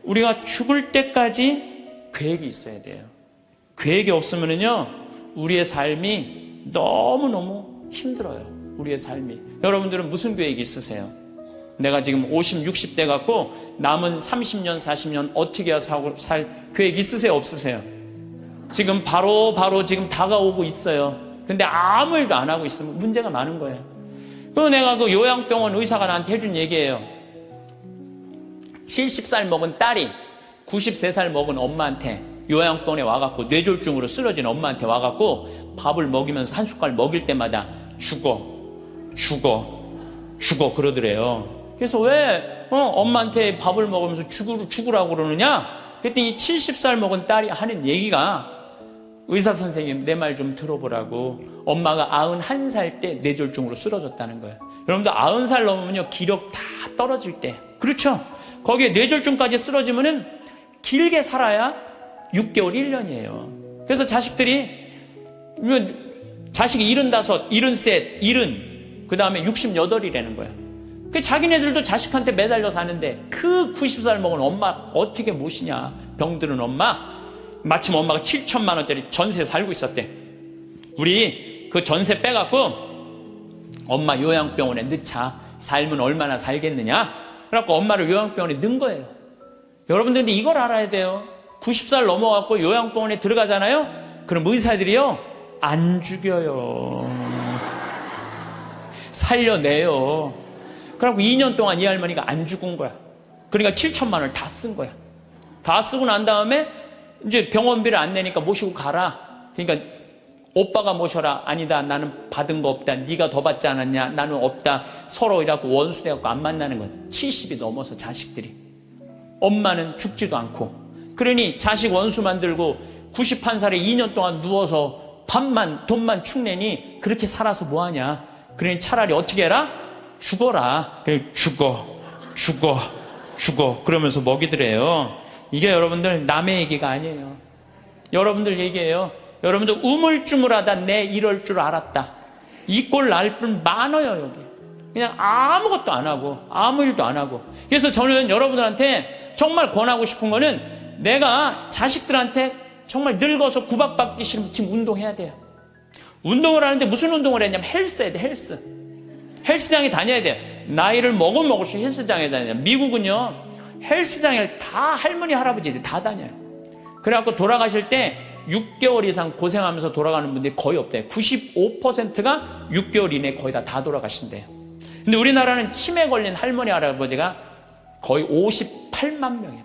우리가 죽을 때까지 계획이 있어야 돼요. 계획이 없으면요, 우리의 삶이 너무너무 힘들어요. 우리의 삶이. 여러분들은 무슨 계획이 있으세요? 내가 지금 50, 60대 갖고 남은 30년, 40년 어떻게 살 계획 있으세요? 없으세요? 지금 바로 지금 다가오고 있어요. 근데 아무 일도 안 하고 있으면 문제가 많은 거예요. 그리고 내가 그 요양병원 의사가 나한테 해준 얘기예요. 70살 먹은 딸이 93살 먹은 엄마한테 요양병원에 와갖고 뇌졸중으로 쓰러진 엄마한테 와갖고 밥을 먹이면서 한 숟갈 먹일 때마다 죽어 그러더래요. 그래서 왜 엄마한테 밥을 먹으면서 죽으라고 그러느냐? 그랬더니 70살 먹은 딸이 하는 얘기가, 의사 선생님 내 말 좀 들어보라고, 엄마가 91살 때 뇌졸중으로 쓰러졌다는 거예요. 여러분들 90살 넘으면요, 기력 다 떨어질 때, 그렇죠? 거기에 뇌졸중까지 쓰러지면은 길게 살아야 6개월, 1년이에요. 그래서 자식이 75, 73, 70, 그 다음에 68이라는 거예요. 그 자기네들도 자식한테 매달려 사는데 그 90살 먹은 엄마 어떻게 모시냐? 병들은 엄마. 마침 엄마가 7천만 원짜리 전세 살고 있었대. 우리 그 전세 빼갖고 엄마 요양병원에 넣자. 살면 얼마나 살겠느냐? 그래갖고 엄마를 요양병원에 넣은 거예요. 여러분들 근데 이걸 알아야 돼요. 90살 넘어갖고 요양병원에 들어가잖아요? 그럼 의사들이요, 안 죽여요. 살려내요. 그래갖고 2년 동안 이 할머니가 안 죽은 거야. 그러니까 7천만 원을 다 쓴 거야. 다 쓰고 난 다음에 이제 병원비를 안 내니까 모시고 가라. 그러니까 오빠가 모셔라. 아니다, 나는 받은 거 없다. 네가 더 받지 않았냐? 나는 없다. 서로 이라고 원수 돼갖고 안 만나는 거야. 70이 넘어서 자식들이. 엄마는 죽지도 않고. 그러니 자식 원수 만들고 91살에 2년 동안 누워서 돈만 축내니 그렇게 살아서 뭐하냐? 그러니 차라리 어떻게 해라? 죽어라. 그래, 죽어. 그러면서 먹이더래요. 이게 여러분들 남의 얘기가 아니에요. 여러분들 얘기예요. 여러분들 우물쭈물하다 내 이럴 줄 알았다. 이 꼴 날 분 많아요, 여기. 그냥 아무것도 안 하고, 아무 일도 안 하고. 그래서 저는 여러분들한테 정말 권하고 싶은 거는, 내가 자식들한테 정말 늙어서 구박받기 싫으면 지금 운동해야 돼요. 운동을 하는데 무슨 운동을 했냐면 헬스 해야 돼, 헬스. 헬스장에 다녀야 돼요. 나이를 먹을수록 헬스장에 다녀요. 미국은요, 헬스장에 다 할머니, 할아버지들이 다 다녀요. 그래갖고 돌아가실 때 6개월 이상 고생하면서 돌아가는 분들이 거의 없대요. 95%가 6개월 이내에 거의 다 돌아가신대요. 근데 우리나라는 치매 걸린 할머니, 할아버지가 거의 58만 명이에요.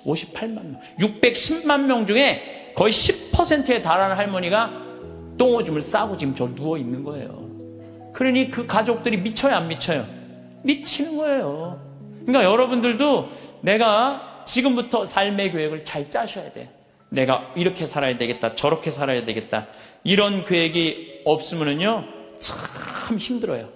58만 명. 610만 명 중에 거의 10%에 달하는 할머니가 똥오줌을 싸고 지금 저 누워 있는 거예요. 그러니 그 가족들이 미쳐요, 안 미쳐요? 미치는 거예요. 그러니까 여러분들도 내가 지금부터 삶의 계획을 잘 짜셔야 돼. 내가 이렇게 살아야 되겠다, 저렇게 살아야 되겠다. 이런 계획이 없으면요, 참 힘들어요.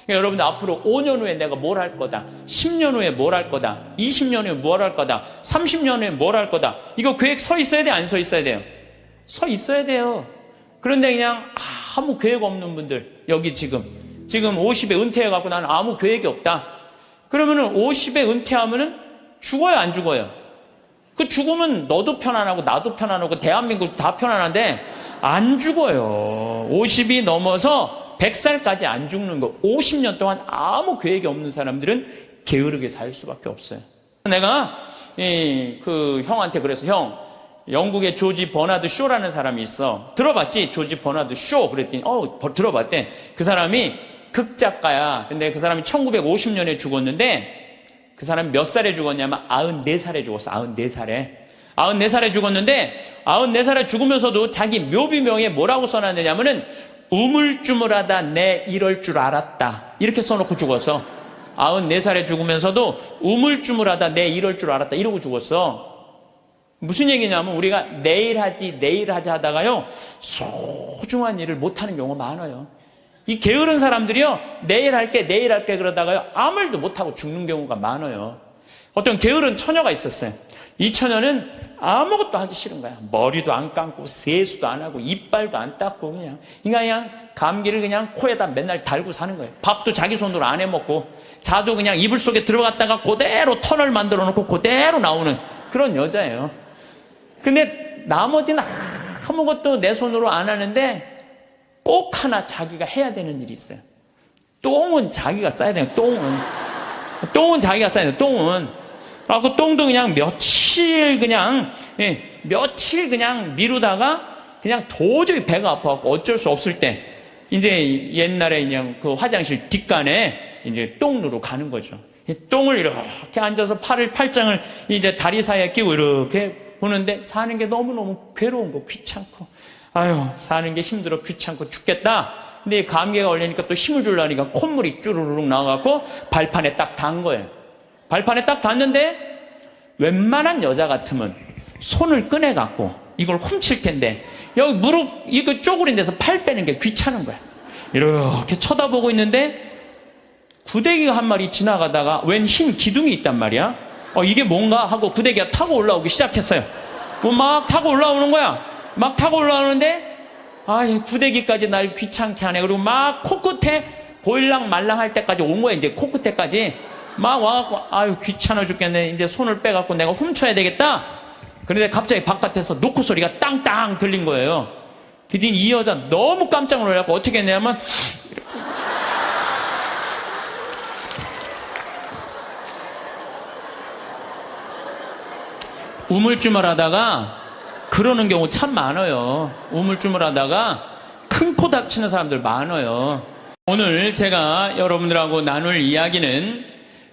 그러니까 여러분들 앞으로 5년 후에 내가 뭘 할 거다, 10년 후에 뭘 할 거다, 20년 후에 뭘 할 거다, 30년 후에 뭘 할 거다. 이거 계획 서 있어야 돼, 안 서 있어야 돼요? 서 있어야 돼요. 그런데 그냥 아무 계획 없는 분들, 여기 지금 50에 은퇴해갖고 나는 아무 계획이 없다. 그러면은 50에 은퇴하면은 죽어요, 안 죽어요? 그 죽으면 너도 편안하고 나도 편안하고 대한민국 다 편안한데 안 죽어요. 50이 넘어서 100살까지 안 죽는 거. 50년 동안 아무 계획이 없는 사람들은 게으르게 살 수밖에 없어요. 내가 그 형한테 그래서, 형, 영국의 조지 버나드 쇼라는 사람이 있어. 들어봤지? 조지 버나드 쇼. 그랬더니 들어봤대. 그 사람이 극작가야. 근데 그 사람이 1950년에 죽었는데, 그 사람이 몇 살에 죽었냐면 94살에 죽었어. 94살에 죽었는데, 94살에 죽으면서도 자기 묘비명에 뭐라고 써놨느냐면은 우물쭈물하다 내 이럴 줄 알았다. 이렇게 써놓고 죽었어. 94살에 죽으면서도 우물쭈물하다 내 이럴 줄 알았다. 이러고 죽었어. 무슨 얘기냐면 우리가 내일 하지 하다가요, 소중한 일을 못하는 경우가 많아요. 이 게으른 사람들이요, 내일 할게 그러다가요, 아무 일도 못하고 죽는 경우가 많아요. 어떤 게으른 처녀가 있었어요. 이 처녀는 아무것도 하기 싫은 거야. 머리도 안 감고 세수도 안 하고 이빨도 안 닦고 그냥 감기를 그냥 코에다 맨날 달고 사는 거예요. 밥도 자기 손으로 안 해먹고 자도 그냥 이불 속에 들어갔다가 그대로 터널 만들어 놓고 그대로 나오는 그런 여자예요. 근데 나머지는 아무것도 내 손으로 안 하는데 꼭 하나 자기가 해야 되는 일이 있어요. 똥은 자기가 싸야 돼요. 똥은 자기가 싸야 돼요. 똥은. 그 똥도 그냥 며칠 그냥 미루다가 그냥 도저히 배가 아파갖고 어쩔 수 없을 때 이제 옛날에 그냥 그 화장실 뒷간에 이제 똥누로 가는 거죠. 똥을 이렇게 앉아서 팔짱을 이제 다리 사이에 끼고 이렇게 보는데 사는 게 너무너무 괴로운 거, 귀찮고. 아유, 사는 게 힘들어, 귀찮고 죽겠다. 근데 감기가 걸리니까 또 힘을 주려니까 콧물이 쭈루룩 나와갖고 발판에 딱 단 거예요. 발판에 딱 닿는데 웬만한 여자 같으면 손을 꺼내갖고 이걸 훔칠 텐데 여기 무릎 이거 쪼그린 데서 팔 빼는 게 귀찮은 거야. 이렇게 쳐다보고 있는데 구데기가 한 마리 지나가다가 웬 흰 기둥이 있단 말이야. 이게 뭔가 하고 구데기가 타고 올라오기 시작했어요. 막 타고 올라오는 거야. 막 타고 올라오는데 구데기까지 날 귀찮게 하네. 그리고 막 코끝에 보일랑 말랑 할 때까지 온 거야. 이제 코끝에까지 막 와갖고 귀찮아 죽겠네. 이제 손을 빼갖고 내가 훔쳐야 되겠다. 그런데 갑자기 바깥에서 노크 소리가 땅땅 들린 거예요. 그랬더니 이 여자 너무 깜짝 놀라갖고 어떻게 했냐면 우물쭈물하다가 그러는 경우 참 많아요. 우물쭈물하다가 큰 코 다치는 사람들 많아요. 오늘 제가 여러분들하고 나눌 이야기는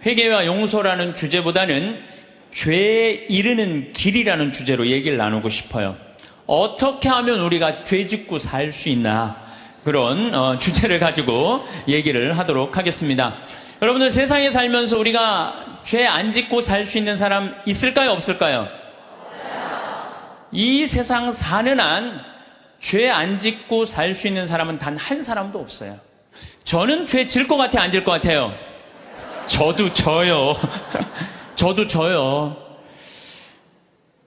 회개와 용서라는 주제보다는 죄에 이르는 길이라는 주제로 얘기를 나누고 싶어요. 어떻게 하면 우리가 죄 짓고 살 수 있나, 그런 주제를 가지고 얘기를 하도록 하겠습니다. 여러분들, 세상에 살면서 우리가 죄 안 짓고 살 수 있는 사람 있을까요, 없을까요? 이 세상 사는 한 죄 안 짓고 살 수 있는 사람은 단 한 사람도 없어요. 저는 죄 질 것 같아요, 안 질 것 같아요? 저도 져요. 저도 져요.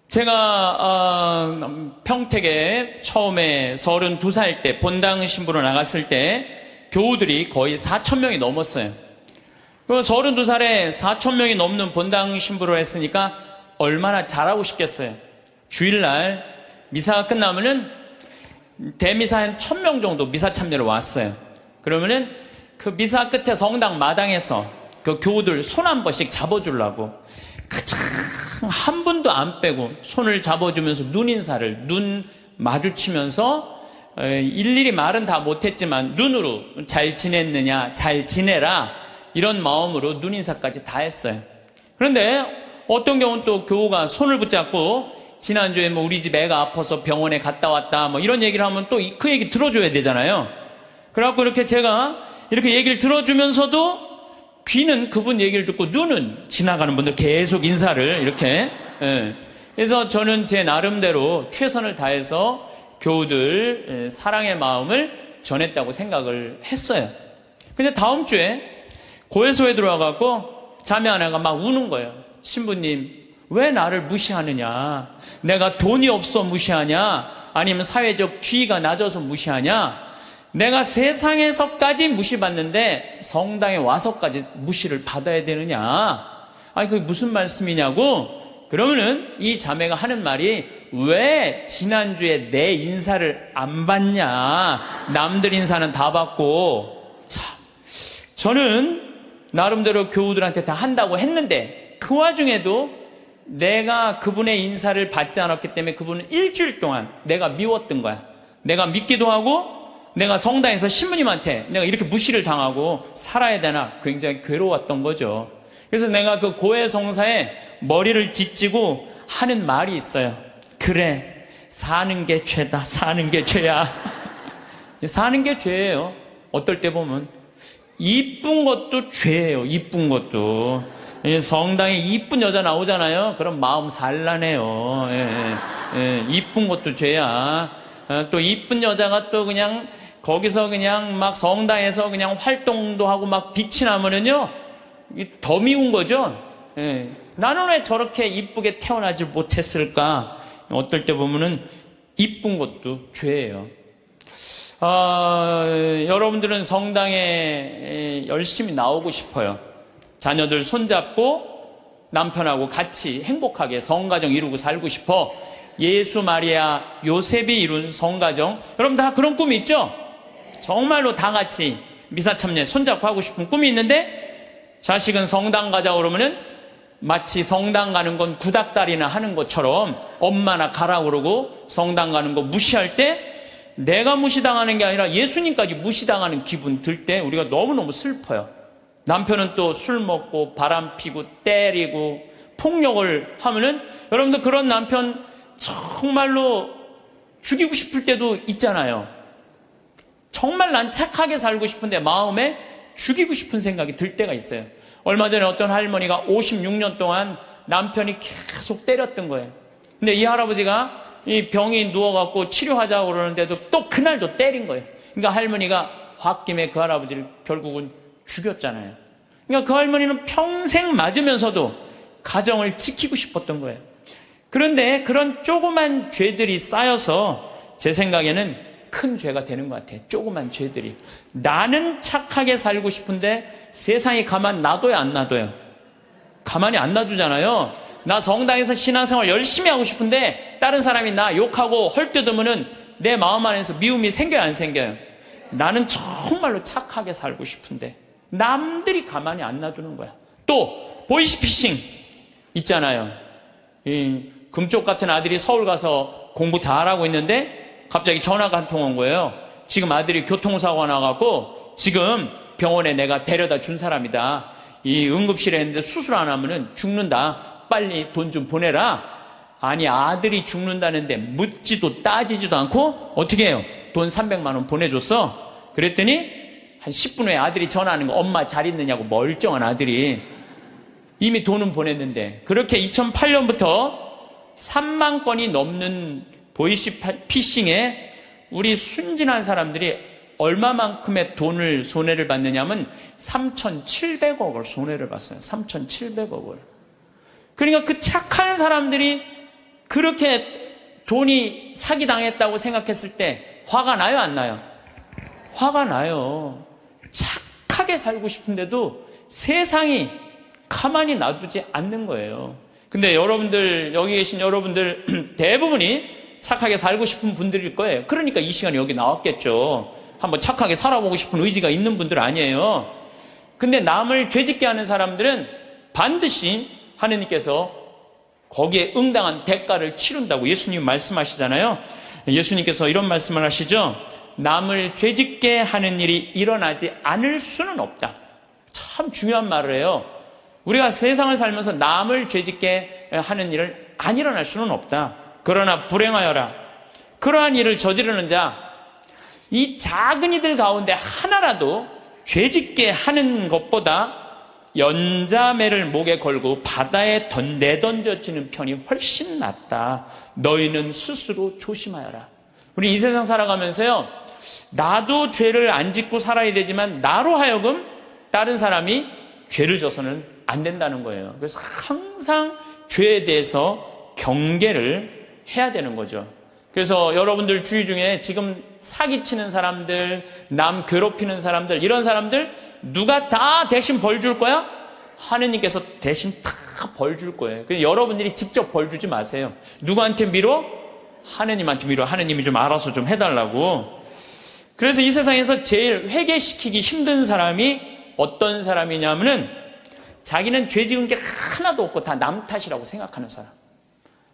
제가 평택에 처음에 32살 때 본당 신부로 나갔을 때 교우들이 거의 4,000명이 넘었어요. 32살에 4,000명이 넘는 본당 신부로 했으니까 얼마나 잘하고 싶겠어요. 주일날 미사가 끝나면은 대미사 한 1,000명 정도 미사 참여를 왔어요. 그러면은 그 미사 끝에 성당 마당에서 그 교우들 손 한 번씩 잡아주려고 한 분도 안 빼고 손을 잡아주면서 눈인사를 눈 마주치면서 일일이 말은 다 못했지만 눈으로 잘 지냈느냐, 잘 지내라, 이런 마음으로 눈인사까지 다 했어요. 그런데 어떤 경우는 또 교우가 손을 붙잡고 지난주에 우리 집 애가 아파서 병원에 갔다 왔다 이런 얘기를 하면 또 그 얘기 들어줘야 되잖아요. 그래갖고 이렇게 제가 이렇게 얘기를 들어주면서도 귀는 그분 얘기를 듣고 눈은 지나가는 분들 계속 인사를 이렇게. 그래서 저는 제 나름대로 최선을 다해서 교우들 사랑의 마음을 전했다고 생각을 했어요. 근데 다음 주에 고해소에 들어와갖고 자매 하나가 막 우는 거예요. 신부님, 왜 나를 무시하느냐? 내가 돈이 없어 무시하냐? 아니면 사회적 지위가 낮아서 무시하냐? 내가 세상에서까지 무시받는데 성당에 와서까지 무시를 받아야 되느냐? 그게 무슨 말씀이냐고? 그러면은 이 자매가 하는 말이, 왜 지난주에 내 인사를 안 받냐? 남들 인사는 다 받고. 참, 저는 나름대로 교우들한테 다 한다고 했는데 그 와중에도 내가 그분의 인사를 받지 않았기 때문에 그분은 일주일 동안 내가 미웠던 거야. 내가 믿기도 하고 내가 성당에서 신부님한테 내가 이렇게 무시를 당하고 살아야 되나 굉장히 괴로웠던 거죠. 그래서 내가 그 고해성사에 머리를 뒤지고 하는 말이 있어요. 그래, 사는 게 죄다. 사는 게 죄야. 사는 게 죄예요. 어떨 때 보면 이쁜 것도 죄예요. 이쁜 것도. 성당에 이쁜 여자 나오잖아요. 그럼 마음 산란해요. 이쁜 것도 죄야. 또 이쁜 여자가 또 그냥 거기서 그냥 막 성당에서 그냥 활동도 하고 막 빛이 나면은요, 더 미운 거죠. 나는 왜 저렇게 이쁘게 태어나지 못했을까? 어떨 때 보면은 이쁜 것도 죄예요. 여러분들은 성당에 열심히 나오고 싶어요. 자녀들 손잡고 남편하고 같이 행복하게 성가정 이루고 살고 싶어. 예수, 마리아, 요셉이 이룬 성가정. 여러분 다 그런 꿈이 있죠? 정말로 다 같이 미사 참례 손잡고 하고 싶은 꿈이 있는데, 자식은 성당 가자 그러면은 마치 성당 가는 건 구닥다리나 하는 것처럼 엄마나 가라 그러고 성당 가는 거 무시할 때, 내가 무시당하는 게 아니라 예수님까지 무시당하는 기분 들 때 우리가 너무너무 슬퍼요. 남편은 또 술 먹고 바람 피고 때리고 폭력을 하면은, 여러분들 그런 남편 정말로 죽이고 싶을 때도 있잖아요. 정말 난 착하게 살고 싶은데 마음에 죽이고 싶은 생각이 들 때가 있어요. 얼마 전에 어떤 할머니가 56년 동안 남편이 계속 때렸던 거예요. 근데 이 할아버지가 이 병이 누워갖고 치료하자고 그러는데도 또 그날도 때린 거예요. 그러니까 할머니가 홧김에 그 할아버지를 결국은 죽였잖아요. 그러니까 그 할머니는 평생 맞으면서도 가정을 지키고 싶었던 거예요. 그런데 그런 조그만 죄들이 쌓여서 제 생각에는 큰 죄가 되는 것 같아요. 조그만 죄들이. 나는 착하게 살고 싶은데 세상이 가만 놔둬요, 안 놔둬요? 가만히 안 놔두잖아요. 나 성당에서 신앙생활 열심히 하고 싶은데 다른 사람이 나 욕하고 헐뜯으면은 내 마음 안에서 미움이 생겨요, 안 생겨요? 나는 정말로 착하게 살고 싶은데 남들이 가만히 안 놔두는 거야. 또 보이스피싱 있잖아요. 이 금쪽 같은 아들이 서울 가서 공부 잘하고 있는데 갑자기 전화가 한 통 온 거예요. 지금 아들이 교통사고가 나갖고 지금 병원에 내가 데려다 준 사람이다. 이 응급실에 있는데 수술 안 하면은 죽는다. 빨리 돈 좀 보내라. 아니, 아들이 죽는다는데 묻지도 따지지도 않고 어떻게 해요? 돈 300만 원 보내줬어. 그랬더니 한 10분 후에 아들이 전화하는 거, 엄마 잘 있느냐고. 멀쩡한 아들이. 이미 돈은 보냈는데. 그렇게 2008년부터 3만 건이 넘는 보이스피싱에 우리 순진한 사람들이 얼마만큼의 돈을 손해를 받느냐면 3,700억을 손해를 봤어요. 3,700억을. 그러니까 그 착한 사람들이 그렇게 돈이 사기당했다고 생각했을 때 화가 나요, 안 나요? 화가 나요. 착하게 살고 싶은데도 세상이 가만히 놔두지 않는 거예요. 근데 여러분들, 여기 계신 여러분들 대부분이 착하게 살고 싶은 분들일 거예요. 그러니까 이 시간에 여기 나왔겠죠. 한번 착하게 살아보고 싶은 의지가 있는 분들 아니에요. 근데 남을 죄짓게 하는 사람들은 반드시 하느님께서 거기에 응당한 대가를 치른다고 예수님 말씀하시잖아요. 예수님께서 이런 말씀을 하시죠. 남을 죄짓게 하는 일이 일어나지 않을 수는 없다. 참 중요한 말을 해요. 우리가 세상을 살면서 남을 죄짓게 하는 일을 안 일어날 수는 없다. 그러나 불행하여라. 그러한 일을 저지르는 자, 이 작은 이들 가운데 하나라도 죄짓게 하는 것보다 연자매를 목에 걸고 바다에 내던져지는 편이 훨씬 낫다. 너희는 스스로 조심하여라. 우리 이 세상 살아가면서요, 나도 죄를 안 짓고 살아야 되지만 나로 하여금 다른 사람이 죄를 져서는 안 된다는 거예요. 그래서 항상 죄에 대해서 경계를 해야 되는 거죠. 그래서 여러분들 주위 중에 지금 사기치는 사람들, 남 괴롭히는 사람들, 이런 사람들 누가 다 대신 벌 줄 거야? 하느님께서 대신 다 벌 줄 거예요. 그래서 여러분들이 직접 벌 주지 마세요. 누구한테 밀어? 하느님한테 밀어. 하느님이 좀 알아서 좀 해달라고. 그래서 이 세상에서 제일 회개시키기 힘든 사람이 어떤 사람이냐면은 자기는 죄 지은 게 하나도 없고 다 남 탓이라고 생각하는 사람.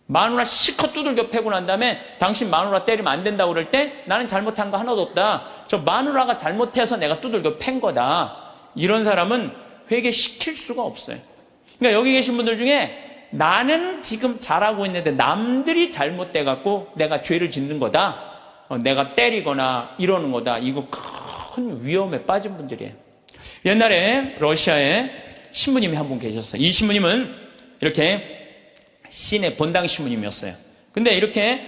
마누라 실컷 두들겨 패고 난 다음에 당신 마누라 때리면 안 된다고 그럴 때 나는 잘못한 거 하나도 없다. 저 마누라가 잘못해서 내가 두들겨 팬 거다. 이런 사람은 회개시킬 수가 없어요. 그러니까 여기 계신 분들 중에 나는 지금 잘하고 있는데 남들이 잘못돼갖고 내가 죄를 짓는 거다. 내가 때리거나 이러는 거다. 이거 큰 위험에 빠진 분들이에요. 옛날에 러시아에 신부님이 한 분 계셨어요. 이 신부님은 이렇게 시내 본당 신부님이었어요. 근데 이렇게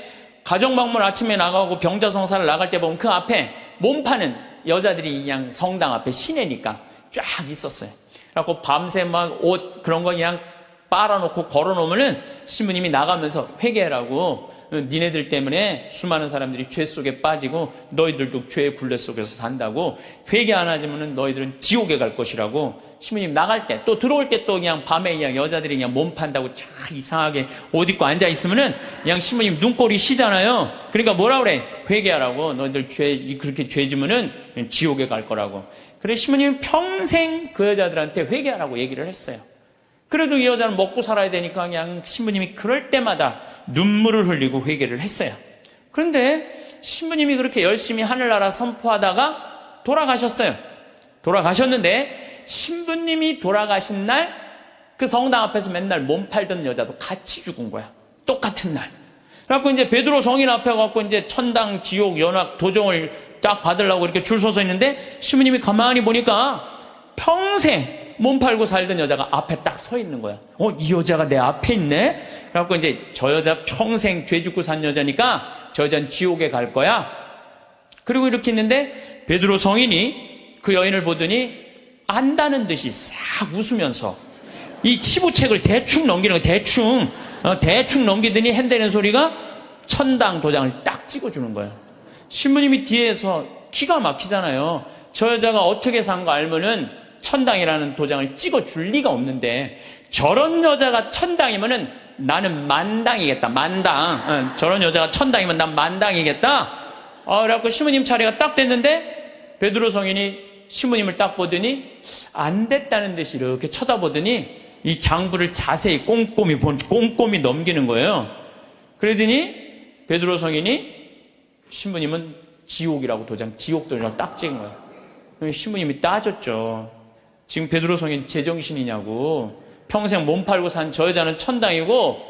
가정방문 아침에 나가고 병자성사를 나갈 때 보면 그 앞에 몸 파는 여자들이 그냥 성당 앞에 시내니까 쫙 있었어요. 그래갖고 밤새 막 옷 그런 거 그냥 빨아놓고 걸어놓으면은 신부님이 나가면서 회개하라고 니네들 때문에 수많은 사람들이 죄 속에 빠지고 너희들도 죄의 굴레 속에서 산다고 회개 안 하지면 너희들은 지옥에 갈 것이라고 신부님 나갈 때 또 들어올 때 또 그냥 밤에 그냥 여자들이 그냥 몸 판다고 참 이상하게 옷 입고 앉아 있으면은 그냥 신부님 눈꼴이 시잖아요. 그러니까 뭐라 그래? 회개하라고. 너희들 그렇게 죄 지면은 지옥에 갈 거라고. 그래서 신부님은 평생 그 여자들한테 회개하라고 얘기를 했어요. 그래도 이 여자는 먹고 살아야 되니까 그냥 신부님이 그럴 때마다 눈물을 흘리고 회개를 했어요. 그런데 신부님이 그렇게 열심히 하늘나라 선포하다가 돌아가셨어요. 돌아가셨는데 신부님이 돌아가신 날 그 성당 앞에서 맨날 몸 팔던 여자도 같이 죽은 거야. 똑같은 날. 그래갖고 이제 베드로 성인 앞에 갖고 이제 천당, 지옥, 연락, 도정을 딱 받으려고 이렇게 줄 서서 있는데 신부님이 가만히 보니까 평생 몸 팔고 살던 여자가 앞에 딱 서 있는 거야. 이 여자가 내 앞에 있네? 그래갖고 이제 저 여자 평생 죄 짓고 산 여자니까 저 여자는 지옥에 갈 거야. 그리고 이렇게 있는데 베드로 성인이 그 여인을 보더니 안다는 듯이 싹 웃으면서 이 치부책을 대충 넘기는 거 대충 넘기더니 핸드는 소리가 천당 도장을 딱 찍어주는 거예요. 신부님이 뒤에서 기가 막히잖아요. 저 여자가 어떻게 산 거 알면은 천당이라는 도장을 찍어줄 리가 없는데 저런 여자가 천당이면은 나는 만당이겠다. 만당. 저런 여자가 천당이면 난 만당이겠다. 그래갖고 신부님 차례가 딱 됐는데 베드로 성인이 신부님을 딱 보더니 안 됐다는 듯이 이렇게 쳐다보더니 이 장부를 자세히 꼼꼼히 넘기는 거예요. 그러더니 베드로 성인이 신부님은 지옥이라고 지옥 도장을 딱 찍은 거예요. 신부님이 따졌죠. 지금 베드로 성인 제정신이냐고. 평생 몸 팔고 산 저 여자는 천당이고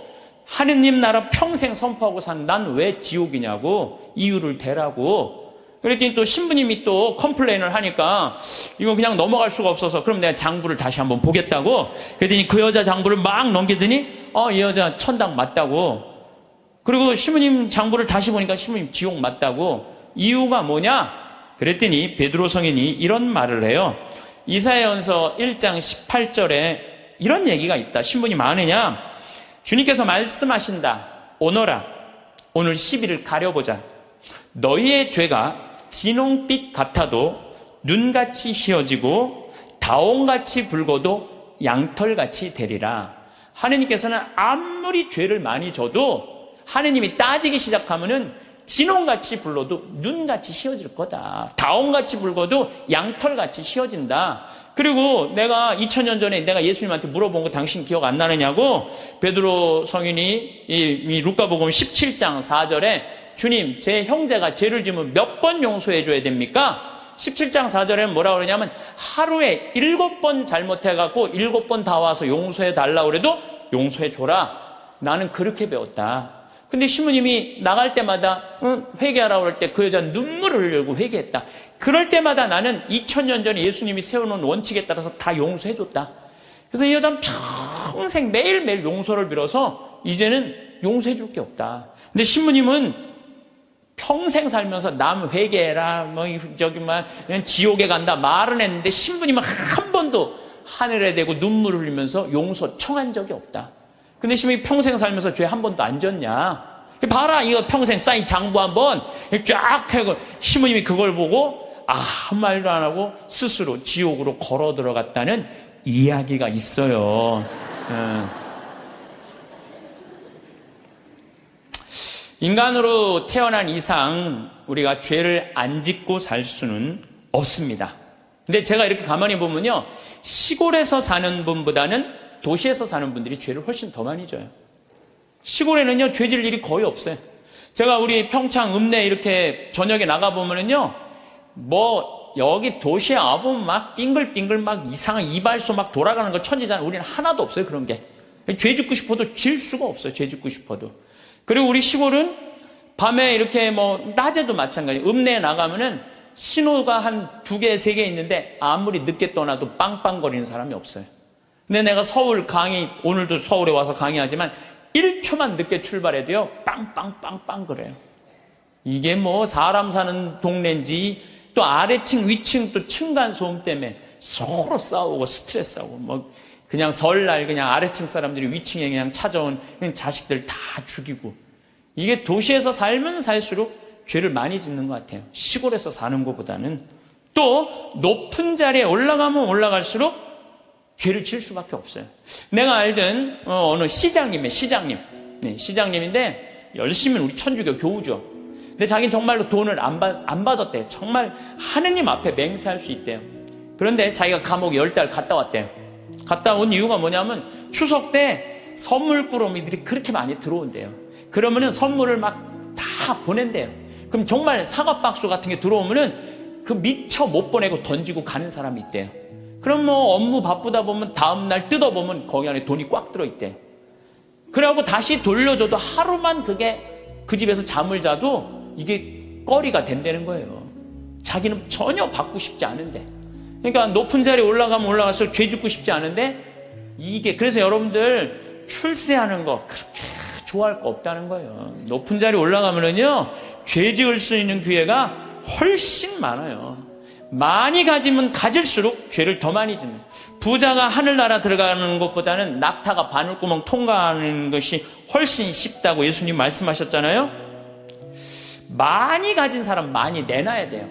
하느님 나라 평생 선포하고 산 난 왜 지옥이냐고 이유를 대라고. 그랬더니 또 신부님이 또 컴플레인을 하니까 이거 그냥 넘어갈 수가 없어서 그럼 내가 장부를 다시 한번 보겠다고. 그랬더니 그 여자 장부를 막 넘기더니 이 여자 천당 맞다고. 그리고 신부님 장부를 다시 보니까 신부님 지옥 맞다고. 이유가 뭐냐? 그랬더니 베드로 성인이 이런 말을 해요. 이사야전서 1장 18절에 이런 얘기가 있다. 신부님 아느냐? 주님께서 말씀하신다. 오너라 오늘 10일을 가려보자. 너희의 죄가 진홍빛 같아도 눈같이 휘어지고 다홍같이 붉어도 양털같이 되리라. 하느님께서는 아무리 죄를 많이 져도 하느님이 따지기 시작하면은 진홍같이 불러도 눈같이 휘어질 거다. 다홍같이 붉어도 양털같이 휘어진다. 그리고 내가 2000년 전에 내가 예수님한테 물어본 거 당신 기억 안 나느냐고. 베드로 성인이 이 루카복음 17장 4절에 주님 제 형제가 죄를 지으면 몇 번 용서해 줘야 됩니까? 17장 4절에는 뭐라고 그러냐면 하루에 7번 잘못해갖고 7번 다 와서 용서해 달라고 그래도 용서해 줘라. 나는 그렇게 배웠다. 근데 신부님이 나갈 때마다 회개하라고 할 때 그 여자는 눈물을 흘리고 회개했다. 그럴 때마다 나는 2000년 전에 예수님이 세워놓은 원칙에 따라서 다 용서해줬다. 그래서 이 여자는 평생 매일매일 용서를 빌어서 이제는 용서해줄 게 없다. 근데 신부님은 평생 살면서 남 회개해라, 그냥 지옥에 간다 말은 했는데 신부님은 한 번도 하늘에 대고 눈물을 흘리면서 용서 청한 적이 없다. 근데 신부님이 평생 살면서 죄 한 번도 안 졌냐? 봐라, 이거 평생 쌓인 장부 한번 쫙 펴고 신부님이 그걸 보고 한 말도 안 하고 스스로 지옥으로 걸어 들어갔다는 이야기가 있어요. 인간으로 태어난 이상 우리가 죄를 안 짓고 살 수는 없습니다. 근데 제가 이렇게 가만히 보면요, 시골에서 사는 분보다는 도시에서 사는 분들이 죄를 훨씬 더 많이 져요. 시골에는요, 죄질 일이 거의 없어요. 제가 우리 평창 읍내 이렇게 저녁에 나가보면은요, 여기 도시에 와보면 막 빙글빙글 막 이상한 이발소 막 돌아가는 거 천지잖아요. 우리는 하나도 없어요, 그런 게. 죄 짓고 싶어도 질 수가 없어요, 죄 짓고 싶어도. 그리고 우리 시골은 밤에 이렇게 낮에도 마찬가지. 읍내에 나가면은 신호가 한 2개, 3개 있는데 아무리 늦게 떠나도 빵빵거리는 사람이 없어요. 근데 내가 오늘도 서울에 와서 강의하지만 1초만 늦게 출발해도요, 빵빵빵빵 그래요. 이게 사람 사는 동네인지 또 아래층, 위층 또 층간소음 때문에 서로 싸우고 스트레스하고 그냥 설날 그냥 아래층 사람들이 위층에 그냥 찾아온 그냥 자식들 다 죽이고 이게 도시에서 살면 살수록 죄를 많이 짓는 것 같아요. 시골에서 사는 것보다는. 또 높은 자리에 올라가면 올라갈수록 죄를 질 수밖에 없어요. 내가 알던 어느 시장님이에요. 시장님. 네, 시장님인데 열심히 우리 천주교 교우죠. 근데 자기는 정말로 돈을 안 받았대요. 정말 하느님 앞에 맹세할 수 있대요. 그런데 자기가 감옥 10달 갔다 왔대요. 갔다 온 이유가 뭐냐면 추석 때 선물 꾸러미들이 그렇게 많이 들어온대요. 그러면은 선물을 막 다 보낸대요. 그럼 정말 사과 박스 같은 게 들어오면은 그 미처 못 보내고 던지고 가는 사람이 있대요. 그럼 뭐 업무 바쁘다 보면 다음날 뜯어보면 거기 안에 돈이 꽉 들어있대요. 그래갖고 다시 돌려줘도 하루만 그게 그 집에서 잠을 자도 이게 거리가 된다는 거예요. 자기는 전혀 받고 싶지 않은데. 그러니까 높은 자리에 올라가면 올라갈수록 죄 짓고 싶지 않은데 이게 그래서 여러분들 출세하는 거 그렇게 좋아할 거 없다는 거예요. 높은 자리에 올라가면은요 죄 지을 수 있는 기회가 훨씬 많아요. 많이 가지면 가질수록 죄를 더 많이 짓는. 부자가 하늘나라 들어가는 것보다는 낙타가 바늘구멍 통과하는 것이 훨씬 쉽다고 예수님 말씀하셨잖아요. 많이 가진 사람 많이 내놔야 돼요.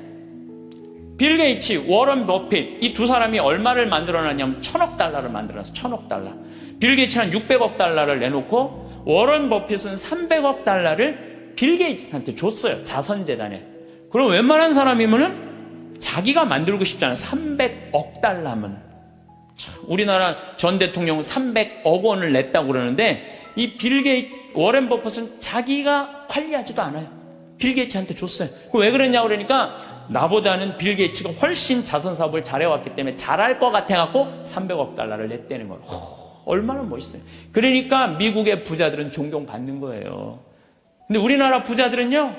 빌 게이츠, 워런 버핏 이 두 사람이 얼마를 만들어놨냐면 1000억 달러를 만들어놨어요. 1000억 달러. 빌 게이츠는 600억 달러를 내놓고 워런 버핏은 300억 달러를 빌 게이츠한테 줬어요. 자선재단에. 그럼 웬만한 사람이면은 자기가 만들고 싶잖아요. 300억 달러면. 우리나라 전 대통령은 300억 원을 냈다고 그러는데 이 빌 게이츠, 워런 버핏은 자기가 관리하지도 않아요. 빌 게이츠한테 줬어요. 왜 그랬냐고 그러니까 나보다는 빌 게이츠가 훨씬 자선사업을 잘해왔기 때문에 잘할 것 같아갖고 300억 달러를 냈다는 거예요. 얼마나 멋있어요. 그러니까 미국의 부자들은 존경받는 거예요. 근데 우리나라 부자들은요,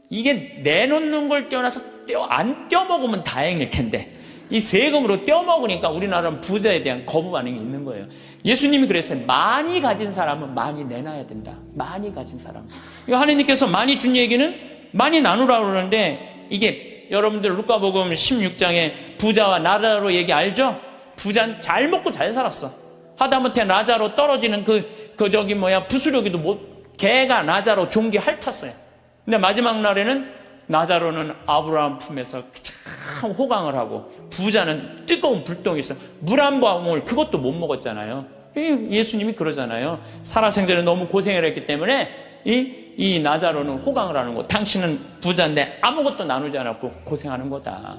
이게 내놓는 걸 떼어놔서 안 떼어먹으면 다행일 텐데, 이 세금으로 떼어먹으니까 우리나라는 부자에 대한 거부 반응이 있는 거예요. 예수님이 그랬어요. 많이 가진 사람은 많이 내놔야 된다. 많이 가진 사람. 하느님께서 많이 준 얘기는 많이 나누라고 그러는데, 이게 여러분들 루카복음 16장에 부자와 나자로 얘기 알죠? 부자는 잘 먹고 잘 살았어. 하다못해 나자로 떨어지는 부스러기도 개가 나자로 종기 핥았어요. 근데 마지막 날에는 나자로는 아브라함 품에서 참 호강을 하고 부자는 뜨거운 불똥에서 물 한 방울 그것도 못 먹었잖아요. 예수님이 그러잖아요. 살아생전에 너무 고생을 했기 때문에 이 나자로는 호강을 하는 거. 당신은 부자인데 아무것도 나누지 않았고 고생하는 거다.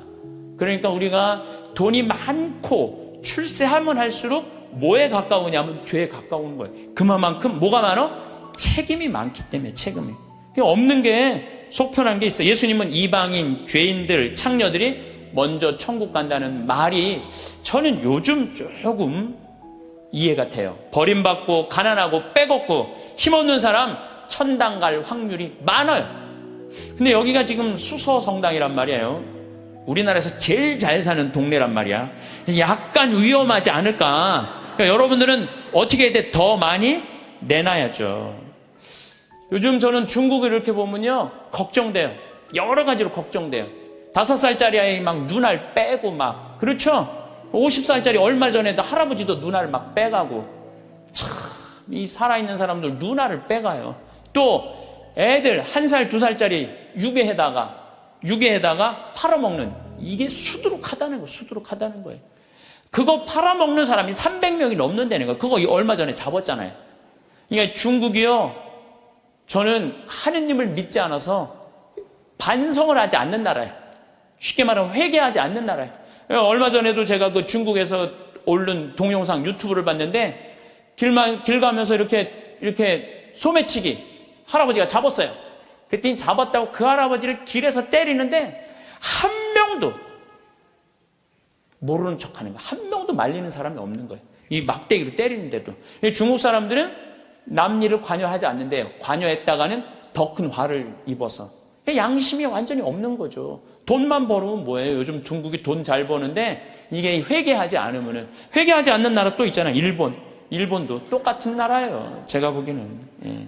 그러니까 우리가 돈이 많고 출세하면 할수록 뭐에 가까우냐면 죄에 가까운 거예요. 그만큼 뭐가 많아? 책임이 많기 때문에 책임이. 없는 게 속편한 게 있어요. 예수님은 이방인, 죄인들, 창녀들이 먼저 천국 간다는 말이 저는 요즘 조금 이해가 돼요. 버림받고 가난하고 빼곡고 힘없는 사람 천당 갈 확률이 많아요. 근데 여기가 지금 수서성당이란 말이에요. 우리나라에서 제일 잘 사는 동네란 말이야. 약간 위험하지 않을까. 그러니까 여러분들은 어떻게 해야 돼? 더 많이 내놔야죠. 요즘 저는 중국을 이렇게 보면요 걱정돼요. 여러 가지로 걱정돼요. 5살짜리 아이 막 눈알 빼고 막 그렇죠? 50살짜리 얼마 전에도 할아버지도 눈알 막 빼가고 참 이 살아있는 사람들 눈알을 빼가요. 또 애들 1살 2살짜리 유괴에다가 팔아먹는 이게 수두룩하다는 거예요. 그거 팔아먹는 사람이 300명이 넘는다는 거예요. 그거 얼마 전에 잡았잖아요. 그러니까 중국이요, 저는 하느님을 믿지 않아서 반성을 하지 않는 나라예요. 쉽게 말하면 회개하지 않는 나라예요. 얼마 전에도 제가 그 중국에서 올린 동영상 유튜브를 봤는데 길 가면서 이렇게 소매치기 할아버지가 잡았어요. 그랬더니 잡았다고 그 할아버지를 길에서 때리는데 한 명도 모르는 척하는 거예요. 한 명도 말리는 사람이 없는 거예요. 이 막대기로 때리는데도. 중국 사람들은 남 일을 관여하지 않는데요. 관여했다가는 더 큰 화를 입어서. 양심이 완전히 없는 거죠. 돈만 벌으면 뭐예요? 요즘 중국이 돈 잘 버는데 이게 회개하지 않으면은. 회개하지 않는 나라 또 있잖아요. 일본도 똑같은 나라예요. 제가 보기에는. 예.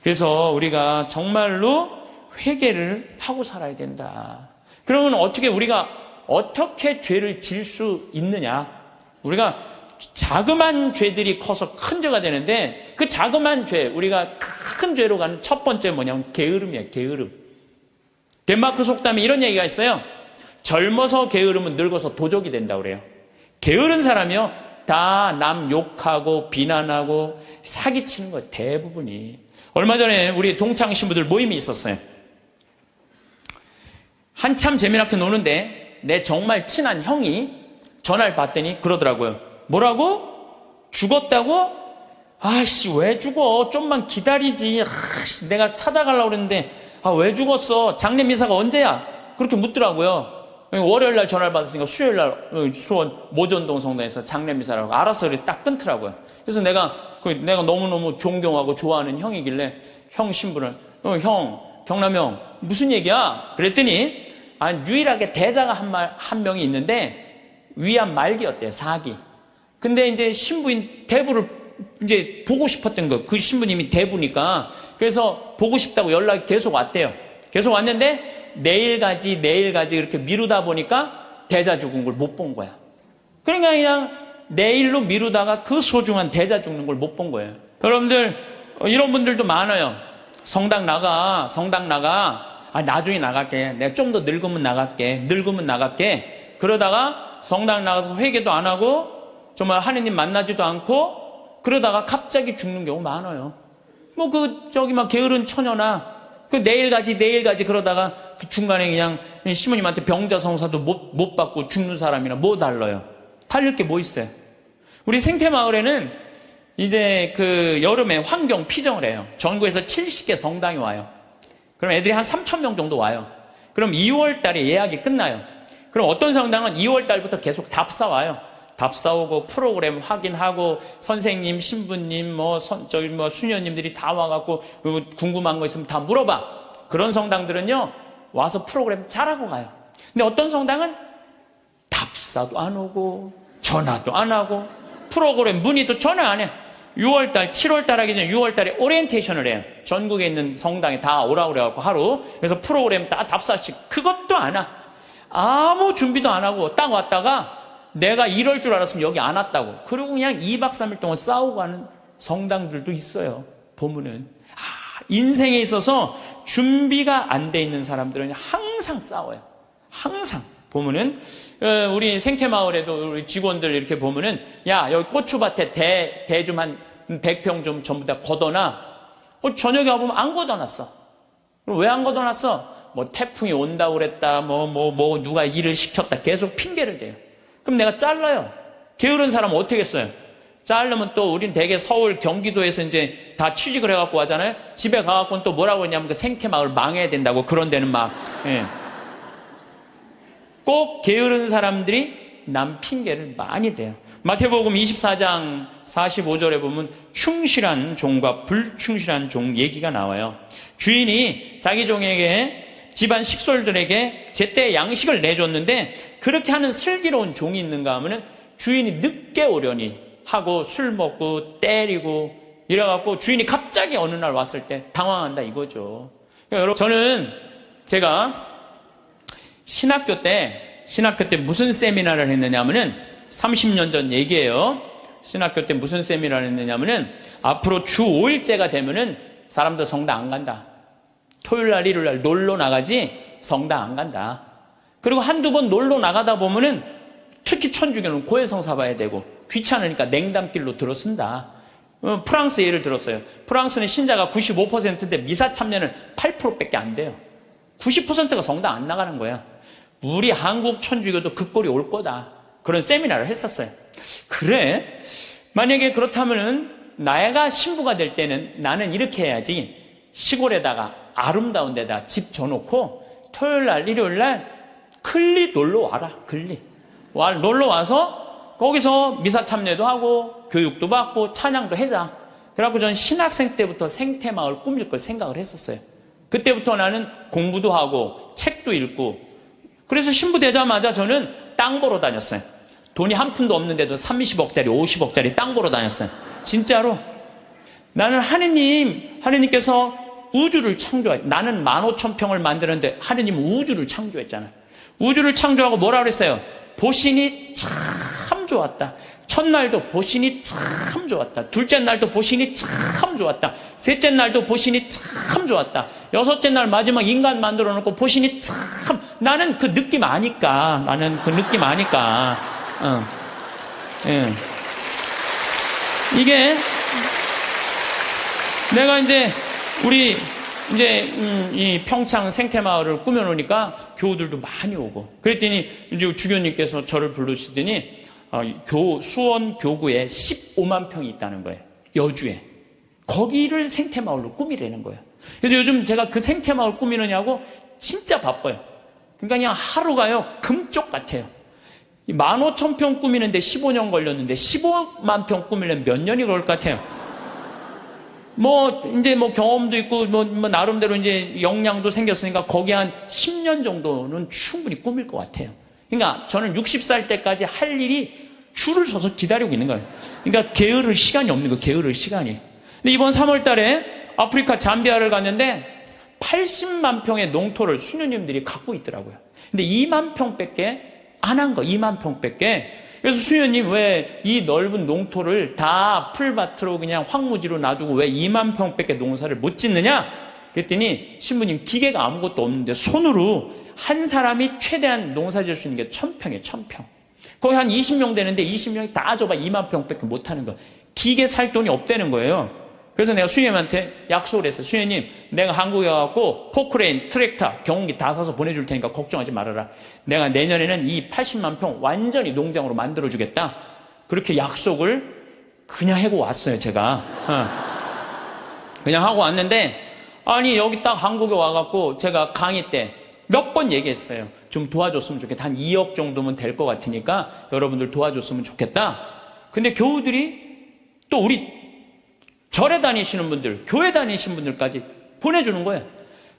그래서 우리가 정말로 회개를 하고 살아야 된다. 그러면 우리가 어떻게 죄를 질 수 있느냐? 우리가 자그만 죄들이 커서 큰 죄가 되는데 그 자그만 죄, 우리가 큰 죄로 가는 첫 번째 뭐냐면 게으름이에요. 게으름. 덴마크 속담에 이런 얘기가 있어요. 젊어서 게으르면 늙어서 도적이 된다고 그래요. 게으른 사람이요, 다 남 욕하고 비난하고 사기치는 거예요. 대부분이. 얼마 전에 우리 동창 신부들 모임이 있었어요. 한참 재미나게 노는데 내 정말 친한 형이 전화를 받더니 그러더라고요. 뭐라고? 죽었다고? 아씨, 왜 죽어? 좀만 기다리지. 아씨, 내가 찾아가려고 그랬는데 왜 죽었어? 장례미사가 언제야? 그렇게 묻더라고요. 월요일 날 전화를 받았으니까 수요일 날 수원 모전동 성당에서 장례미사라고 알아서 딱 끊더라고요. 그래서 내가 너무너무 존경하고 좋아하는 형이길래 형 신부를 형, 경남 형 무슨 얘기야? 그랬더니 유일하게 대자가 한 명이 있는데 위암 말기였대요. 4기. 근데 이제 신부인 대부를 이제 보고 싶었던 거. 그 신부님이 대부니까. 그래서 보고 싶다고 연락이 계속 왔대요. 계속 왔는데 내일 가지 이렇게 미루다 보니까 대자 죽은 걸 못 본 거야. 그러니까 그냥 내일로 미루다가 그 소중한 대자 죽는 걸 못 본 거예요. 여러분들 이런 분들도 많아요. 성당 나가. 나중에 나갈게. 내가 좀 더 늙으면 나갈게. 그러다가 성당 나가서 회개도 안 하고 정말 하느님 만나지도 않고 그러다가 갑자기 죽는 경우 많아요. 막 게으른 처녀나 내일 가지 그러다가 그 중간에 그냥 시모님한테 병자성사도 못 받고 죽는 사람이나 뭐 달라요? 달릴 게 뭐 있어요? 우리 생태마을에는 이제 그 여름에 환경 피정을 해요. 전국에서 70개 성당이 와요. 그럼 애들이 한 3,000명 정도 와요. 그럼 2월 달에 예약이 끝나요. 그럼 어떤 성당은 2월 달부터 계속 답사 와요. 답사 오고 프로그램 확인하고 선생님, 신부님, 수녀님들이 다 와갖고 궁금한 거 있으면 다 물어봐. 그런 성당들은요 와서 프로그램 잘하고 가요. 근데 어떤 성당은 답사도 안 오고 전화도 안 하고 프로그램 문의도 전화 안 해. 6월달, 7월달 하기 전에 6월달에 오리엔테이션을 해요. 전국에 있는 성당에 다 오라고 그래갖고 하루. 그래서 프로그램 다 답사식. 그것도 안 와. 아무 준비도 안 하고 딱 왔다가 내가 이럴 줄 알았으면 여기 안 왔다고. 그리고 그냥 2박 3일 동안 싸우고 하는 성당들도 있어요. 보면은. 인생에 있어서 준비가 안 돼 있는 사람들은 항상 싸워요. 항상. 보면은, 우리 생태마을에도 우리 직원들 이렇게 보면은, 야, 여기 고추밭에 대 좀 한 100평 좀 전부 다 걷어놔. 저녁에 와보면 안 걷어놨어. 왜 안 걷어놨어? 태풍이 온다고 그랬다. 누가 일을 시켰다. 계속 핑계를 대요. 그럼 내가 잘라요. 게으른 사람은 어떻게 했어요? 자르면 또 우린 대개 서울, 경기도에서 이제 다 취직을 해갖고 하잖아요. 집에 가갖고는 또 뭐라고 했냐면 그 생태마을 망해야 된다고 그런 데는 막. 예. 꼭 게으른 사람들이 남 핑계를 많이 대요. 마태복음 24장 45절에 보면 충실한 종과 불충실한 종 얘기가 나와요. 주인이 자기 종에게 집안 식솔들에게 제때 양식을 내줬는데 그렇게 하는 슬기로운 종이 있는가 하면은 주인이 늦게 오려니 하고 술 먹고 때리고 이래갖고 주인이 갑자기 어느 날 왔을 때 당황한다 이거죠. 그러니까 여러분, 저는 제가 신학교 때 무슨 세미나를 했느냐 하면은 30년 전 얘기예요. 신학교 때 무슨 세미나를 했느냐 하면은 앞으로 주 5일째가 되면은 사람들 성당 안 간다. 토요일날, 일요일날 놀러 나가지 성당 안 간다. 그리고 한두 번 놀러 나가다 보면은 특히 천주교는 고해성사 봐야 되고 귀찮으니까 냉담길로 들어선다. 프랑스 예를 들었어요. 프랑스는 신자가 95%인데 미사 참여는 8%밖에 안 돼요. 90%가 성당 안 나가는 거야. 우리 한국 천주교도 그 꼴이 올 거다. 그런 세미나를 했었어요. 그래? 만약에 그렇다면은 내가 신부가 될 때는 나는 이렇게 해야지. 시골에다가 아름다운 데다 집 줘놓고 토요일날, 일요일날 클리 놀러 와라. 클리. 놀러 와서 거기서 미사 참여도 하고 교육도 받고 찬양도 해자. 그래갖고 전 신학생 때부터 생태마을 꾸밀 걸 생각을 했었어요. 그때부터 나는 공부도 하고 책도 읽고 그래서 신부 되자마자 저는 땅 보러 다녔어요. 돈이 한 푼도 없는데도 30억짜리 50억짜리 땅 보러 다녔어요. 진짜로. 나는 하느님께서 우주를 창조했. 나는 15,000평을 만드는데 하느님은 우주를 창조했잖아요. 우주를 창조하고 뭐라 그랬어요? 보시니 참 좋았다. 첫날도 보신이 참 좋았다. 둘째 날도 보신이 참 좋았다. 셋째 날도 보신이 참 좋았다. 여섯째 날 마지막 인간 만들어 놓고 보신이 참, 나는 그 느낌 아니까. 예. 이게 내가 이제 우리 이 평창 생태마을을 꾸며놓으니까 교우들도 많이 오고, 그랬더니 이제 주교님께서 저를 부르시더니 수원 교구에 15만 평이 있다는 거예요. 여주에. 거기를 생태마을로 꾸미라는 거예요. 그래서 요즘 제가 그 생태마을 꾸미느냐고 진짜 바빠요. 그러니까 그냥 하루가요 금쪽 같아요. 15,000평 꾸미는데 15년 걸렸는데 15만 평 꾸미려면 몇 년이 걸릴 것 같아요. 이제 경험도 있고, 나름대로 이제 역량도 생겼으니까 거기 한 10년 정도는 충분히 꾸밀 것 같아요. 그러니까 저는 60살 때까지 할 일이 줄을 서서 기다리고 있는 거예요. 그러니까 게으를 시간이 없는 거예요, 게으를 시간이. 근데 이번 3월 달에 아프리카 잠비아를 갔는데 80만 평의 농토를 수녀님들이 갖고 있더라고요. 근데 2만 평밖에 안 한 거, 2만 평밖에. 그래서 수녀님 왜 이 넓은 농토를 다 풀밭으로 그냥 황무지로 놔두고 왜 2만 평밖에 농사를 못 짓느냐? 그랬더니 신부님 기계가 아무것도 없는데 손으로 한 사람이 최대한 농사 지을 수 있는 게 1000평이에요, 1000평. 거기 한 20명 되는데 20명이 다 줘봐 2만 평밖에 못 하는 거. 기계 살 돈이 없다는 거예요. 그래서 내가 수녀님한테 약속을 했어요. 수녀님, 내가 한국에 가갖고 포크레인, 트랙터, 경운기 다 사서 보내줄 테니까 걱정하지 말아라. 내가 내년에는 이 80만 평 완전히 농장으로 만들어주겠다. 그렇게 약속을 그냥 하고 왔어요, 제가. 그냥 하고 왔는데, 아니, 여기 딱 한국에 와갖고 제가 강의 때 몇 번 얘기했어요. 좀 도와줬으면 좋겠다. 한 2억 정도면 될 것 같으니까 여러분들 도와줬으면 좋겠다. 근데 교우들이 또 우리 절에 다니시는 분들, 교회 다니시는 분들까지 보내주는 거예요.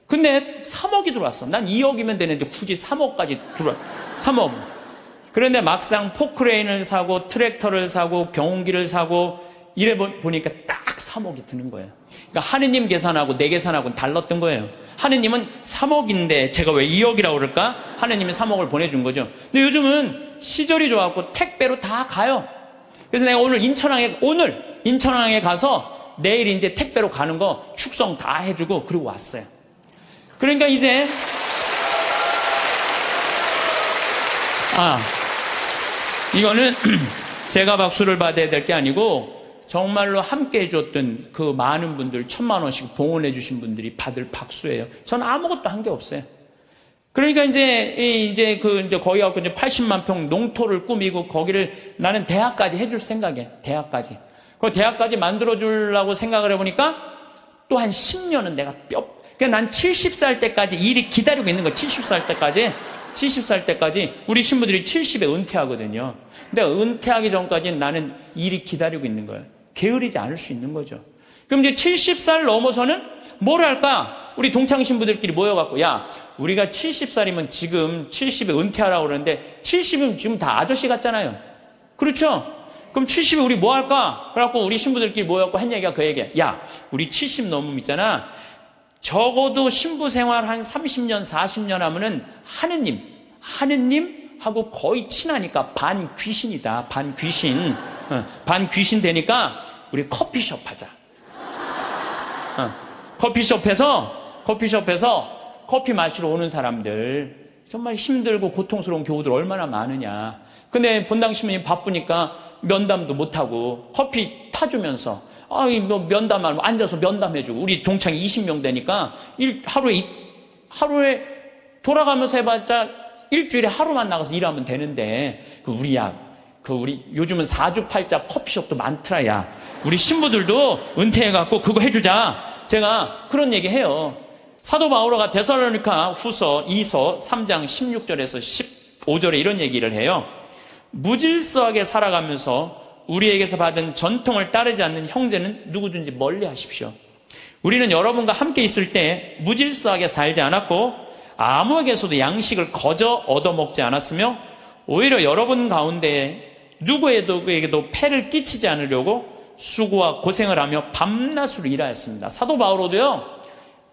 근데 3억이 들어왔어. 난 2억이면 되는데 굳이 3억까지 들어와. 3억. 그런데 막상 포크레인을 사고 트랙터를 사고 경운기를 사고 이래 보니까 딱 3억이 드는 거예요. 그러니까 하느님 계산하고 내 계산하고는 달랐던 거예요. 하느님은 3억인데 제가 왜 2억이라고 그럴까? 하느님이 3억을 보내준 거죠. 근데 요즘은 시절이 좋아갖고 택배로 다 가요. 그래서 내가 오늘 인천항에 가서 내일 이제 택배로 가는 거 축성 다 해주고 그리고 왔어요. 그러니까 이제 이거는 제가 박수를 받아야 될 게 아니고 정말로 함께 해줬던 그 많은 분들 1000만 원씩 봉헌해 주신 분들이 받을 박수예요. 저는 아무것도 한 게 없어요. 그러니까 이제 거기 갖고 이제 80만 평 농토를 꾸미고 거기를 나는 대학까지 해줄 생각이에요. 대학까지. 그 대학까지 만들어주려고 생각을 해보니까 또 한 10년은 내가 그러니까 난 70살 때까지 일이 기다리고 있는 거야. 70살 때까지 우리 신부들이 70에 은퇴하거든요. 근데 은퇴하기 전까지는 나는 일이 기다리고 있는 거예요. 게으르지 않을 수 있는 거죠. 그럼 이제 70살 넘어서는 뭘 할까? 우리 동창 신부들끼리 모여갖고 야, 우리가 70살이면 지금 70에 은퇴하라고 그러는데 70이면 지금 다 아저씨 같잖아요. 그렇죠? 그럼 70에 우리 뭐 할까? 그래갖고 우리 신부들끼리 모여갖고 한 얘기가 그 얘기야. 야, 우리 70 넘으면 있잖아. 적어도 신부 생활 한 30년, 40년 하면은 하느님하고 거의 친하니까 반 귀신이다. 반 귀신 되니까 우리 커피숍 하자. 커피숍에서 커피 마시러 오는 사람들, 정말 힘들고 고통스러운 교우들 얼마나 많으냐. 근데 본당 신부님 바쁘니까 면담도 못하고 커피 타주면서 면담하면 앉아서 면담해주고 우리 동창이 20명 되니까 하루에 돌아가면서 해봤자 일주일에 하루만 나가서 일하면 되는데 우리 요즘은 4주8자 커피숍도 많더라. 야, 우리 신부들도 은퇴해갖고 그거 해주자. 제가 그런 얘기 해요. 사도 바오로가 데살로니가 후서 2서 3장 16절에서 15절에 이런 얘기를 해요. 무질서하게 살아가면서 우리에게서 받은 전통을 따르지 않는 형제는 누구든지 멀리 하십시오. 우리는 여러분과 함께 있을 때 무질서하게 살지 않았고 아무에게서도 양식을 거저 얻어먹지 않았으며 오히려 여러분 가운데 누구에게도 폐를 끼치지 않으려고 수고와 고생을 하며 밤낮으로 일하였습니다. 사도 바오로도요,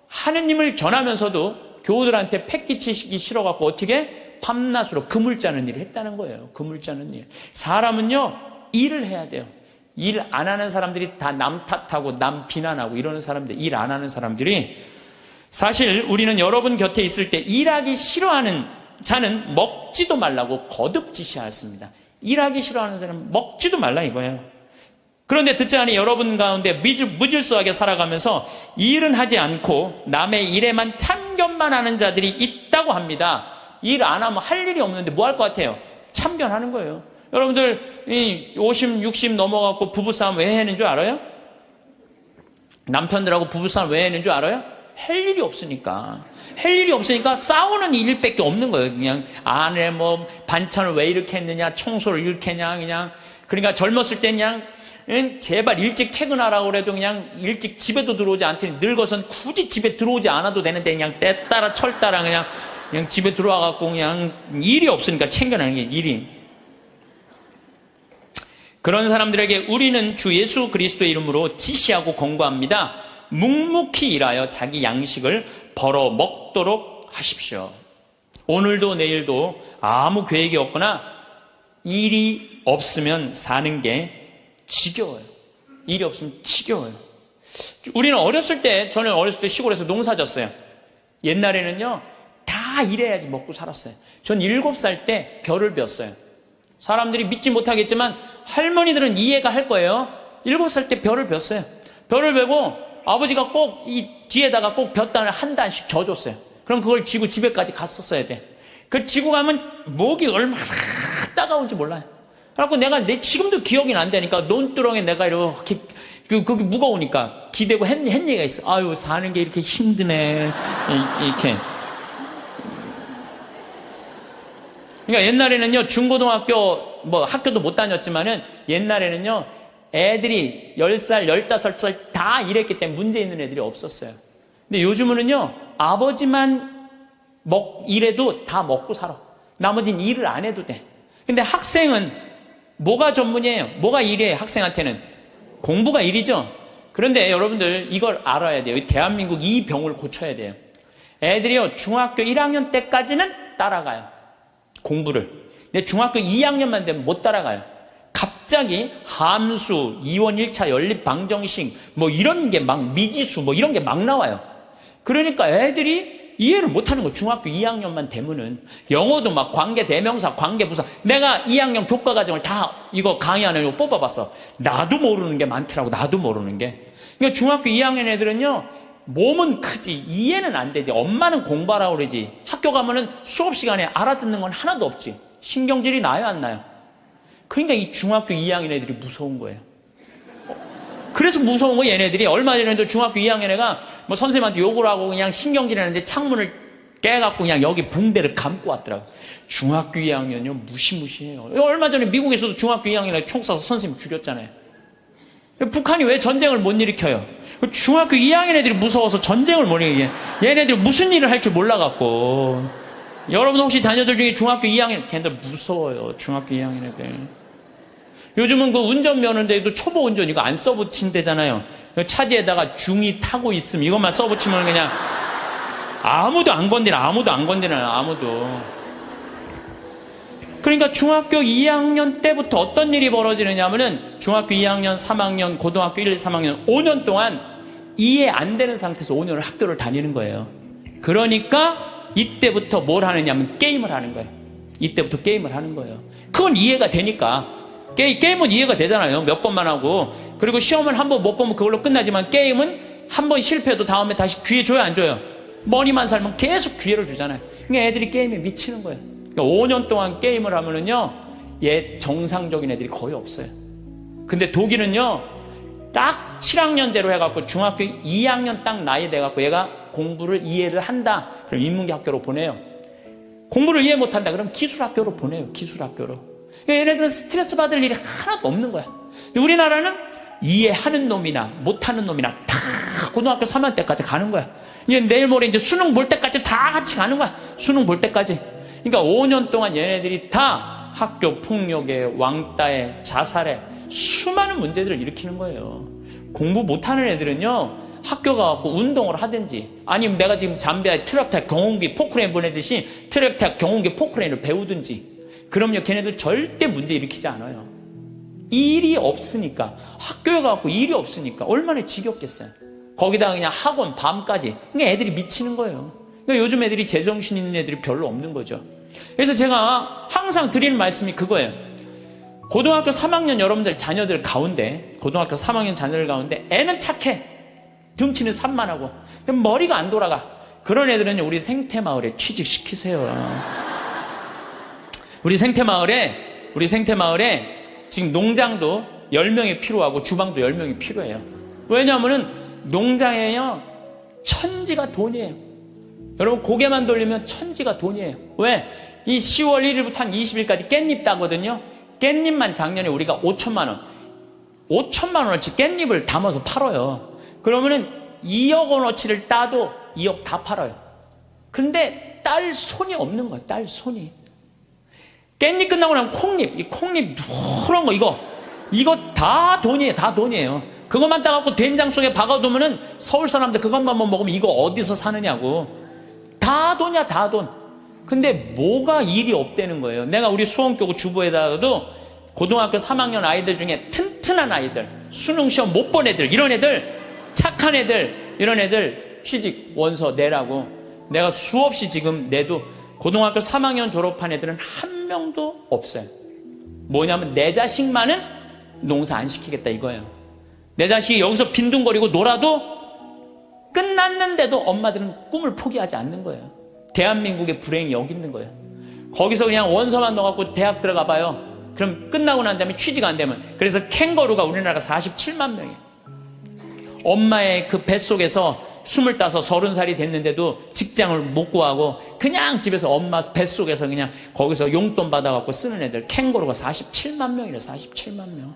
하느님을 전하면서도 교우들한테 폐 끼치기 싫어갖고 어떻게 밤낮으로 그물 짜는 일을 했다는 거예요. 그물 짜는 일. 사람은요 일을 해야 돼요. 일 안 하는 사람들이 다 남 탓하고 남 비난하고 이러는 사람들, 일 안 하는 사람들이, 사실 우리는 여러분 곁에 있을 때 일하기 싫어하는 자는 먹지도 말라고 거듭 지시하였습니다. 일하기 싫어하는 사람은 먹지도 말라 이거예요. 그런데 듣자 하니 여러분 가운데 무질서하게 살아가면서 일은 하지 않고 남의 일에만 참견만 하는 자들이 있다고 합니다. 일 안 하면 할 일이 없는데 뭐 할 것 같아요? 참견하는 거예요. 여러분들 50, 60 넘어갖고 부부싸움 왜 하는 줄 알아요? 남편들하고 부부싸움 왜 하는 줄 알아요? 할 일이 없으니까. 할 일이 없으니까 싸우는 일밖에 없는 거예요. 그냥 아내 뭐 반찬을 왜 이렇게 했느냐, 청소를 이렇게 했냐, 그냥. 그러니까 젊었을 때 그냥 제발 일찍 퇴근하라고 그래도 그냥 일찍 집에도 들어오지 않더니 늙어선 굳이 집에 들어오지 않아도 되는데 그냥 때 따라 철 따라 그냥 집에 들어와갖고 그냥 일이 없으니까 챙겨내는 게 일이. 그런 사람들에게 우리는 주 예수 그리스도의 이름으로 지시하고 권고합니다. 묵묵히 일하여 자기 양식을 벌어 먹도록 하십시오. 오늘도 내일도 아무 계획이 없거나 일이 없으면 사는 게 지겨워요. 일이 없으면 지겨워요. 우리는 어렸을 때, 저는 어렸을 때 시골에서 농사 졌어요. 옛날에는요, 다 일해야지 먹고 살았어요. 전 7살 때 벼를 베었어요. 사람들이 믿지 못하겠지만 할머니들은 이해가 할 거예요. 7살 때 벼를 베었어요. 벼를 베고 아버지가 꼭 이 뒤에다가 꼭 볕단을 한 단씩 져줬어요. 그럼 그걸 지고 집에까지 갔었어야 돼. 그 지고 가면 목이 얼마나 따가운지 몰라요. 그래갖고 내가 지금도 기억이 난다니까. 논두렁에 내가 이렇게 그게 무거우니까 기대고 했 얘기가 있어. 아유, 사는 게 이렇게 힘드네. 이렇게. 그러니까 옛날에는요, 중고등학교 뭐 학교도 못 다녔지만은 옛날에는요, 애들이 10살, 15살 다 일했기 때문에 문제 있는 애들이 없었어요. 근데 요즘은요, 아버지만 일해도 다 먹고 살아. 나머지는 일을 안 해도 돼. 근데 학생은 뭐가 전문이에요? 뭐가 일이에요? 학생한테는 공부가 일이죠. 그런데 여러분들 이걸 알아야 돼요. 대한민국 이 병을 고쳐야 돼요. 애들이요, 중학교 1학년 때까지는 따라가요, 공부를. 근데 중학교 2학년만 되면 못 따라가요. 갑자기 함수, 2원 1차 연립 방정식 뭐 이런 게 막, 미지수 뭐 이런 게 막 나와요. 그러니까 애들이 이해를 못하는 거예요. 중학교 2학년만 되면은. 영어도 막 관계 대명사, 관계 부사. 내가 2학년 교과과정을 다 이거 강의하느라고 뽑아봤어. 나도 모르는 게 많더라고. 나도 모르는 게. 그러니까 중학교 2학년 애들은요, 몸은 크지 이해는 안 되지. 엄마는 공부하라고 그러지. 학교 가면은 수업 시간에 알아듣는 건 하나도 없지. 신경질이 나요, 안 나요? 그러니까 이 중학교 2학년 애들이 무서운 거예요. 그래서 무서운 거. 얘네들이 얼마 전에도 중학교 2학년 애가 뭐 선생님한테 욕을 하고 그냥 신경질 하는데 창문을 깨갖고 그냥 여기 붕대를 감고 왔더라고. 중학교 2학년이요, 무시무시해요. 얼마 전에 미국에서도 중학교 2학년 애 총 쏴서 선생님 죽였잖아요. 북한이 왜 전쟁을 못 일으켜요? 중학교 2학년 애들이 무서워서 전쟁을 못 일으켜요. 얘네들이 무슨 일을 할 줄 몰라갖고. 여러분 혹시 자녀들 중에 중학교 2학년, 걔네들 무서워요. 중학교 2학년 애들. 요즘은 그 운전면허인데도 초보 운전 이거 안 써붙인대잖아요. 차 뒤에다가 중2 타고 있음 이것만 써붙이면 그냥 아무도 안 건드려. 아무도. 그러니까 중학교 2학년 때부터 어떤 일이 벌어지느냐면은 중학교 2학년, 3학년, 고등학교 1, 3학년 5년 동안 이해 안 되는 상태에서 5년을 학교를 다니는 거예요. 그러니까 이때부터 뭘 하느냐면 게임을 하는 거예요. 이때부터 게임을 하는 거예요. 그건 이해가 되니까. 게임은 이해가 되잖아요. 몇 번만 하고. 그리고 시험을 한 번 못 보면 그걸로 끝나지만 게임은 한 번 실패해도 다음에 다시 기회 줘요, 안 줘요? 머리만 살면 계속 기회를 주잖아요. 그러니까 애들이 게임에 미치는 거예요. 그러니까 5년 동안 게임을 하면은요, 정상적인 애들이 거의 없어요. 근데 독일은요, 딱 7학년제로 해갖고 중학교 2학년 딱 나이 돼갖고 얘가 공부를 이해를 한다. 그럼 인문계 학교로 보내요. 공부를 이해 못한다. 그럼 기술학교로 보내요. 기술학교로. 그러니까 얘네들은 스트레스 받을 일이 하나도 없는 거야. 우리나라는 이해하는 놈이나 못하는 놈이나 다 고등학교 3학년 때까지 가는 거야. 이제 내일 모레 이제 수능 볼 때까지 다 같이 가는 거야. 수능 볼 때까지. 그러니까 5년 동안 얘네들이 다 학교 폭력에, 왕따에, 자살에 수많은 문제들을 일으키는 거예요. 공부 못하는 애들은요, 학교 가갖고 운동을 하든지 아니면 내가 지금 잠비아에 트랙터 경운기 포크레인 보내듯이 트랙터 경운기 포크레인을 배우든지. 그럼요, 걔네들 절대 문제 일으키지 않아요. 일이 없으니까, 학교에 가고 일이 없으니까 얼마나 지겹겠어요. 거기다가 그냥 학원 밤까지. 그러니까 애들이 미치는 거예요. 그러니까 요즘 애들이 제정신 있는 애들이 별로 없는 거죠. 그래서 제가 항상 드리는 말씀이 그거예요. 고등학교 3학년 여러분들 자녀들 가운데, 고등학교 3학년 자녀들 가운데 애는 착해. 등치는 산만하고 머리가 안 돌아가. 그런 애들은 우리 생태마을에 취직시키세요. 우리 생태마을에 지금 농장도 10명이 필요하고 주방도 10명이 필요해요. 왜냐하면 농장에요, 천지가 돈이에요. 여러분 고개만 돌리면 천지가 돈이에요. 왜? 이 10월 1일부터 한 20일까지 깻잎 따거든요. 깻잎만 작년에 우리가 5천만 원, 5천만 원어치 깻잎을 담아서 팔아요. 그러면은 2억 원어치를 따도 2억 다 팔아요. 근데 딸 손이 없는 거야. 딸 손이. 깻잎 끝나고 나면 콩잎, 이 콩잎 누런 거 이거 다 돈이에요. 다 돈이에요. 그것만 따갖고 된장 속에 박아두면은 서울 사람들 그것만 먹으면 이거 어디서 사느냐고. 다 돈이야, 다 돈. 근데 뭐가 일이 없다는 거예요. 내가 우리 수원교구 주부에다가도 고등학교 3학년 아이들 중에 튼튼한 아이들, 수능 시험 못 본 애들, 이런 애들, 착한 애들, 이런 애들 취직 원서 내라고 내가 수없이 지금 내도 고등학교 3학년 졸업한 애들은 한 명도 없어요. 뭐냐면 내 자식만은 농사 안 시키겠다 이거예요. 내 자식이 여기서 빈둥거리고 놀아도 끝났는데도 엄마들은 꿈을 포기하지 않는 거예요. 대한민국의 불행이 여기 있는 거예요. 거기서 그냥 원서만 넣어갖고 대학 들어가 봐요. 그럼 끝나고 난 다음에 취직 안 되면. 그래서 캥거루가 우리나라가 47만 명이에요. 엄마의 그 뱃속에서 25, 30살이 됐는데도 직장을 못 구하고 그냥 집에서 엄마 뱃속에서 그냥 거기서 용돈 받아갖고 쓰는 애들, 캥거루가 47만 명이래. 47만 명.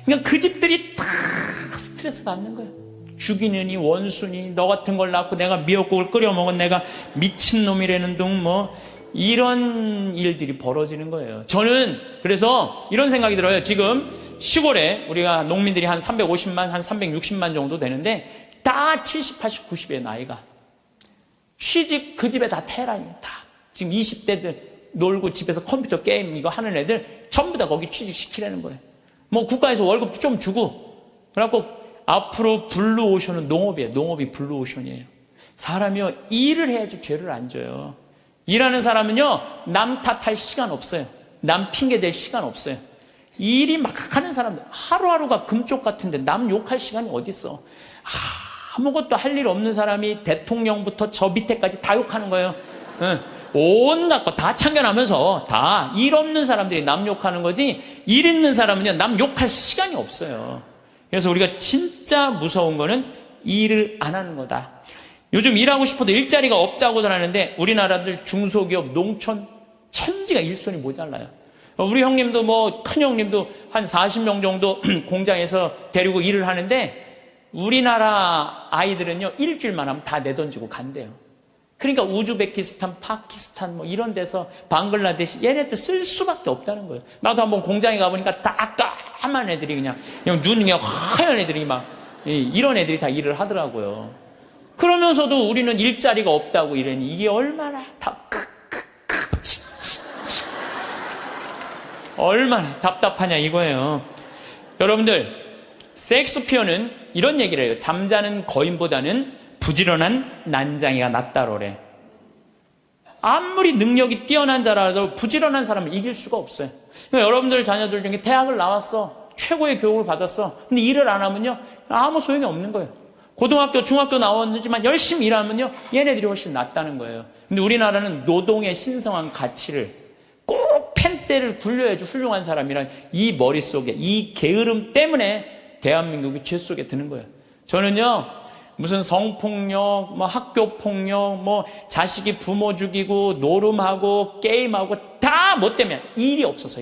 그러니까 그 집들이 다 스트레스 받는 거예요. 죽이느니 원수니 너 같은 걸 낳고 내가 미역국을 끓여 먹은 내가 미친놈이라는 둥 뭐 이런 일들이 벌어지는 거예요. 저는 그래서 이런 생각이 들어요. 지금 시골에 우리가 농민들이 한 350만, 한 360만 정도 되는데 다 70, 80, 90의 나이가. 취직 그 집에 다 테란이에요. 다. 지금 20대들 놀고 집에서 컴퓨터 게임 이거 하는 애들 전부 다 거기 취직시키라는 거예요. 뭐 국가에서 월급 좀 주고. 그래갖고 앞으로 블루오션은 농업이에요. 농업이 블루오션이에요. 사람이요, 일을 해야지 죄를 안 져요. 일하는 사람은요, 남 탓할 시간 없어요. 남 핑계 댈 시간 없어요. 일이 막 하는 사람들, 하루하루가 금쪽 같은데 남 욕할 시간이 어딨어. 아무것도 할 일 없는 사람이 대통령부터 저 밑에까지 다 욕하는 거예요. 온갖 거 다 참견하면서 다 일 없는 사람들이 남 욕하는 거지, 일 있는 사람은요, 남 욕할 시간이 없어요. 그래서 우리가 진짜 무서운 거는 일을 안 하는 거다. 요즘 일하고 싶어도 일자리가 없다고들 하는데 우리나라들 중소기업, 농촌 천지가 일손이 모자라요. 우리 형님도 뭐 큰 형님도 한 40명 정도 공장에서 데리고 일을 하는데 우리나라 아이들은요 일주일만 하면 다 내던지고 간대요. 그러니까 우즈베키스탄, 파키스탄 뭐 이런 데서 방글라데시 얘네들 쓸 수밖에 없다는 거예요. 나도 한번 공장에 가보니까 다 까만 애들이 그냥 눈이 그냥 하얀 애들이 막 이런 애들이 다 일을 하더라고요. 그러면서도 우리는 일자리가 없다고 이러니 이게 얼마나 얼마나 답답하냐 이거예요. 여러분들, 섹스피어는 이런 얘기를 해요. 잠자는 거인보다는 부지런한 난장이가 낫다로래. 아무리 능력이 뛰어난 자라도 부지런한 사람을 이길 수가 없어요. 그러니까 여러분들 자녀들 중에 대학을 나왔어. 최고의 교육을 받았어. 근데 일을 안 하면요 아무 소용이 없는 거예요. 고등학교, 중학교 나왔지만 열심히 일하면요 얘네들이 훨씬 낫다는 거예요. 근데 우리나라는 노동의 신성한 가치를 꼭 펜대를 굴려야지 훌륭한 사람이란 이 머릿속에 이 게으름 때문에 대한민국이 죄 속에 드는 거예요. 저는요 무슨 성폭력, 뭐 학교폭력, 뭐 자식이 부모 죽이고 노름하고 게임하고 다 뭐 때문에 일이 없어서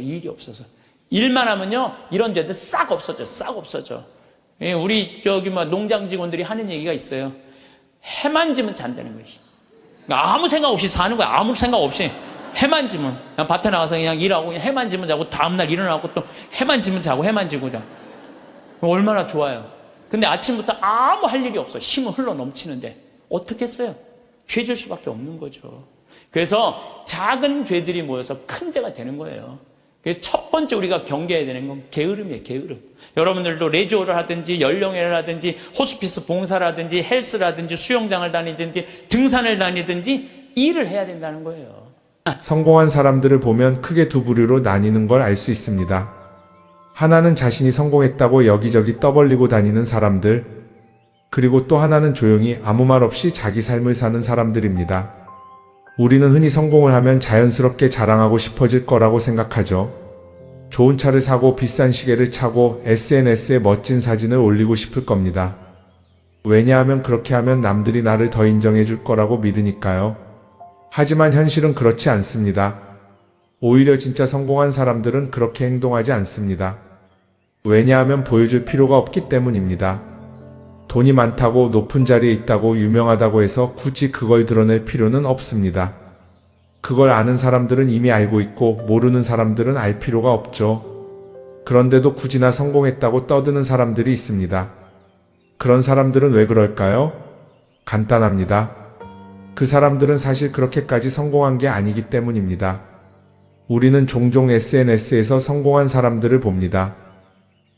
일만 하면요 이런 죄들 싹 없어져. 우리 뭐 농장 직원들이 하는 얘기가 있어요. 해만 지면 잔다는 거지. 아무 생각 없이 사는 거야. 아무 생각 없이 해만 지면 그냥 밭에 나가서 그냥 일하고 그냥 해만 지면 자고 다음날 일어나고 또 해만 지면 자고 해만 지고 자. 얼마나 좋아요. 근데 아침부터 아무 할 일이 없어. 힘은 흘러 넘치는데 어떻게 했어요? 죄질 수밖에 없는 거죠. 그래서 작은 죄들이 모여서 큰 죄가 되는 거예요. 첫 번째 우리가 경계해야 되는 건 게으름이에요, 게으름. 여러분들도 레지오를 하든지 연령회를 하든지 호스피스 봉사라든지 헬스라든지 수영장을 다니든지 등산을 다니든지 일을 해야 된다는 거예요. 성공한 사람들을 보면 크게 두 부류로 나뉘는 걸 알 수 있습니다. 하나는 자신이 성공했다고 여기저기 떠벌리고 다니는 사람들, 그리고 또 하나는 조용히 아무 말 없이 자기 삶을 사는 사람들입니다. 우리는 흔히 성공을 하면 자연스럽게 자랑하고 싶어질 거라고 생각하죠. 좋은 차를 사고 비싼 시계를 차고 SNS에 멋진 사진을 올리고 싶을 겁니다. 왜냐하면 그렇게 하면 남들이 나를 더 인정해 줄 거라고 믿으니까요. 하지만 현실은 그렇지 않습니다. 오히려 진짜 성공한 사람들은 그렇게 행동하지 않습니다. 왜냐하면 보여줄 필요가 없기 때문입니다. 돈이 많다고 높은 자리에 있다고 유명하다고 해서 굳이 그걸 드러낼 필요는 없습니다. 그걸 아는 사람들은 이미 알고 있고 모르는 사람들은 알 필요가 없죠. 그런데도 굳이나 성공했다고 떠드는 사람들이 있습니다. 그런 사람들은 왜 그럴까요? 간단합니다. 그 사람들은 사실 그렇게까지 성공한 게 아니기 때문입니다. 우리는 종종 SNS에서 성공한 사람들을 봅니다.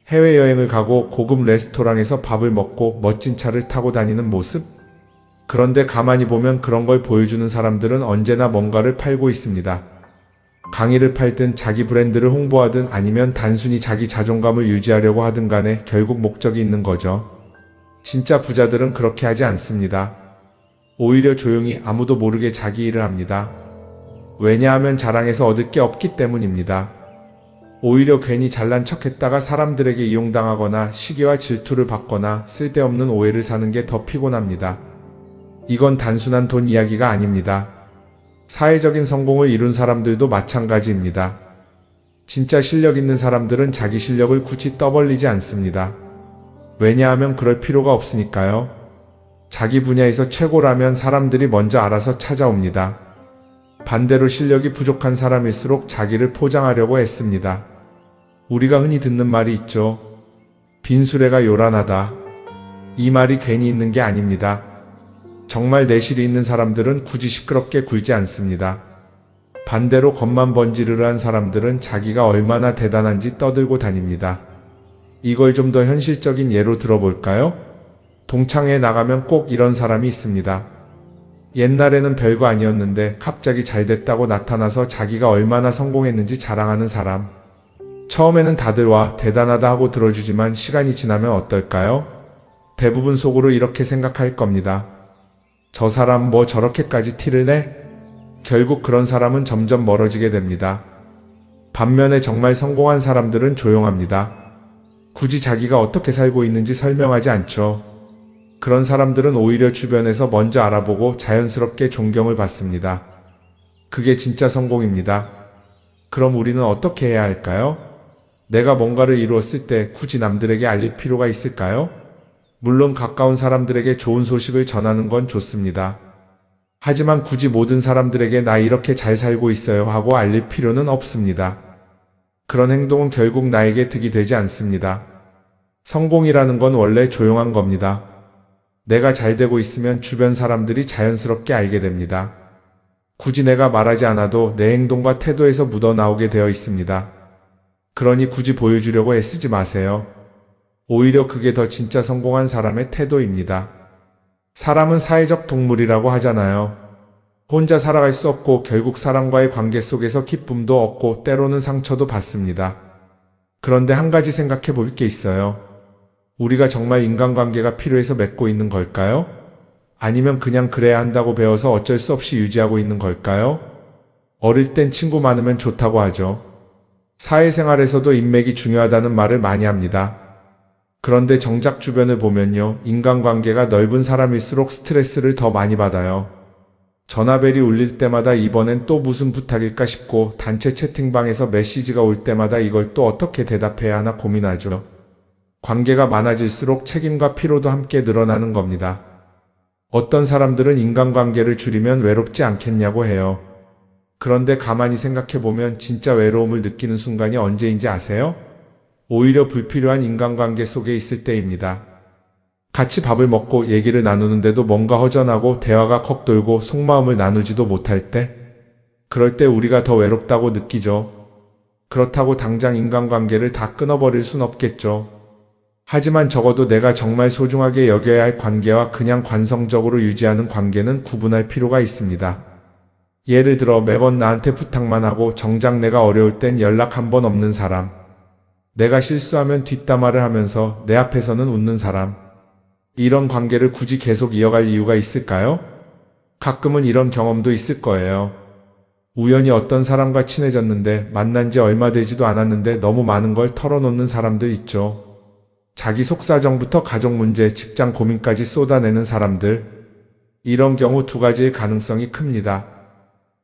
해외여행을 가고 고급 레스토랑에서 밥을 먹고 멋진 차를 타고 다니는 모습? 그런데 가만히 보면 그런 걸 보여주는 사람들은 언제나 뭔가를 팔고 있습니다. 강의를 팔든 자기 브랜드를 홍보하든 아니면 단순히 자기 자존감을 유지하려고 하든 간에 결국 목적이 있는 거죠. 진짜 부자들은 그렇게 하지 않습니다. 오히려 조용히 아무도 모르게 자기 일을 합니다. 왜냐하면 자랑해서 얻을 게 없기 때문입니다. 오히려 괜히 잘난 척했다가 사람들에게 이용당하거나 시기와 질투를 받거나 쓸데없는 오해를 사는 게 더 피곤합니다. 이건 단순한 돈 이야기가 아닙니다. 사회적인 성공을 이룬 사람들도 마찬가지입니다. 진짜 실력 있는 사람들은 자기 실력을 굳이 떠벌리지 않습니다. 왜냐하면 그럴 필요가 없으니까요. 자기 분야에서 최고라면 사람들이 먼저 알아서 찾아옵니다. 반대로 실력이 부족한 사람일수록 자기를 포장하려고 애씁니다. 우리가 흔히 듣는 말이 있죠. 빈수레가 요란하다. 이 말이 괜히 있는 게 아닙니다. 정말 내실이 있는 사람들은 굳이 시끄럽게 굴지 않습니다. 반대로 겉만 번지르르한 사람들은 자기가 얼마나 대단한지 떠들고 다닙니다. 이걸 좀 더 현실적인 예로 들어볼까요? 동창회에 나가면 꼭 이런 사람이 있습니다. 옛날에는 별거 아니었는데 갑자기 잘 됐다고 나타나서 자기가 얼마나 성공했는지 자랑하는 사람. 처음에는 다들 와 대단하다 하고 들어주지만 시간이 지나면 어떨까요? 대부분 속으로 이렇게 생각할 겁니다. 저 사람 뭐 저렇게까지 티를 내? 결국 그런 사람은 점점 멀어지게 됩니다. 반면에 정말 성공한 사람들은 조용합니다. 굳이 자기가 어떻게 살고 있는지 설명하지 않죠. 그런 사람들은 오히려 주변에서 먼저 알아보고 자연스럽게 존경을 받습니다. 그게 진짜 성공입니다. 그럼 우리는 어떻게 해야 할까요? 내가 뭔가를 이루었을 때 굳이 남들에게 알릴 필요가 있을까요? 물론 가까운 사람들에게 좋은 소식을 전하는 건 좋습니다. 하지만 굳이 모든 사람들에게 나 이렇게 잘 살고 있어요 하고 알릴 필요는 없습니다. 그런 행동은 결국 나에게 득이 되지 않습니다. 성공이라는 건 원래 조용한 겁니다. 내가 잘 되고 있으면 주변 사람들이 자연스럽게 알게 됩니다. 굳이 내가 말하지 않아도 내 행동과 태도에서 묻어나오게 되어 있습니다. 그러니 굳이 보여주려고 애쓰지 마세요. 오히려 그게 더 진짜 성공한 사람의 태도입니다. 사람은 사회적 동물이라고 하잖아요. 혼자 살아갈 수 없고 결국 사람과의 관계 속에서 기쁨도 얻고 때로는 상처도 받습니다. 그런데 한 가지 생각해 볼 게 있어요. 우리가 정말 인간관계가 필요해서 맺고 있는 걸까요? 아니면 그냥 그래야 한다고 배워서 어쩔 수 없이 유지하고 있는 걸까요? 어릴 땐 친구 많으면 좋다고 하죠. 사회생활에서도 인맥이 중요하다는 말을 많이 합니다. 그런데 정작 주변을 보면요. 인간관계가 넓은 사람일수록 스트레스를 더 많이 받아요. 전화벨이 울릴 때마다 이번엔 또 무슨 부탁일까 싶고 단체 채팅방에서 메시지가 올 때마다 이걸 또 어떻게 대답해야 하나 고민하죠. 관계가 많아질수록 책임과 피로도 함께 늘어나는 겁니다. 어떤 사람들은 인간관계를 줄이면 외롭지 않겠냐고 해요. 그런데 가만히 생각해보면 진짜 외로움을 느끼는 순간이 언제인지 아세요? 오히려 불필요한 인간관계 속에 있을 때입니다. 같이 밥을 먹고 얘기를 나누는데도 뭔가 허전하고 대화가 컥 돌고 속마음을 나누지도 못할 때? 그럴 때 우리가 더 외롭다고 느끼죠. 그렇다고 당장 인간관계를 다 끊어버릴 순 없겠죠. 하지만 적어도 내가 정말 소중하게 여겨야 할 관계와 그냥 관성적으로 유지하는 관계는 구분할 필요가 있습니다. 예를 들어 매번 나한테 부탁만 하고 정작 내가 어려울 땐 연락 한 번 없는 사람. 내가 실수하면 뒷담화를 하면서 내 앞에서는 웃는 사람. 이런 관계를 굳이 계속 이어갈 이유가 있을까요? 가끔은 이런 경험도 있을 거예요. 우연히 어떤 사람과 친해졌는데 만난 지 얼마 되지도 않았는데 너무 많은 걸 털어놓는 사람들 있죠. 자기 속사정부터 가족 문제, 직장 고민까지 쏟아내는 사람들. 이런 경우 두 가지의 가능성이 큽니다.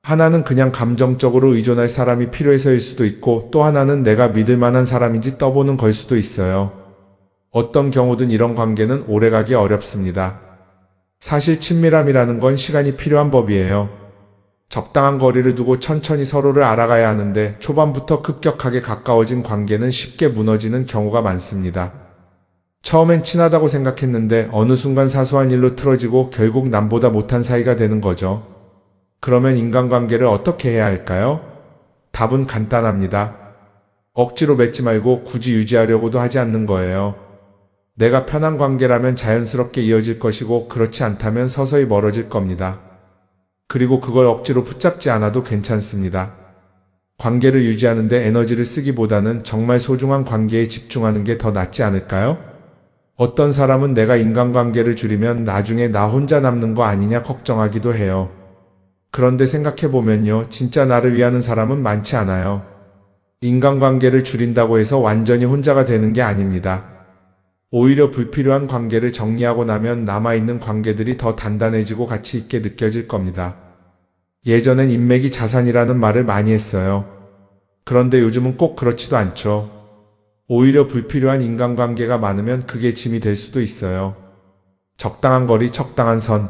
하나는 그냥 감정적으로 의존할 사람이 필요해서일 수도 있고 또 하나는 내가 믿을 만한 사람인지 떠보는 걸 수도 있어요. 어떤 경우든 이런 관계는 오래가기 어렵습니다. 사실 친밀함이라는 건 시간이 필요한 법이에요. 적당한 거리를 두고 천천히 서로를 알아가야 하는데 초반부터 급격하게 가까워진 관계는 쉽게 무너지는 경우가 많습니다. 처음엔 친하다고 생각했는데 어느 순간 사소한 일로 틀어지고 결국 남보다 못한 사이가 되는 거죠. 그러면 인간관계를 어떻게 해야 할까요? 답은 간단합니다. 억지로 맺지 말고 굳이 유지하려고도 하지 않는 거예요. 내가 편한 관계라면 자연스럽게 이어질 것이고 그렇지 않다면 서서히 멀어질 겁니다. 그리고 그걸 억지로 붙잡지 않아도 괜찮습니다. 관계를 유지하는데 에너지를 쓰기보다는 정말 소중한 관계에 집중하는 게 더 낫지 않을까요? 어떤 사람은 내가 인간관계를 줄이면 나중에 나 혼자 남는 거 아니냐 걱정하기도 해요. 그런데 생각해보면요, 진짜 나를 위하는 사람은 많지 않아요. 인간관계를 줄인다고 해서 완전히 혼자가 되는 게 아닙니다. 오히려 불필요한 관계를 정리하고 나면 남아있는 관계들이 더 단단해지고 가치 있게 느껴질 겁니다. 예전엔 인맥이 자산이라는 말을 많이 했어요. 그런데 요즘은 꼭 그렇지도 않죠. 오히려 불필요한 인간관계가 많으면 그게 짐이 될 수도 있어요. 적당한 거리, 적당한 선.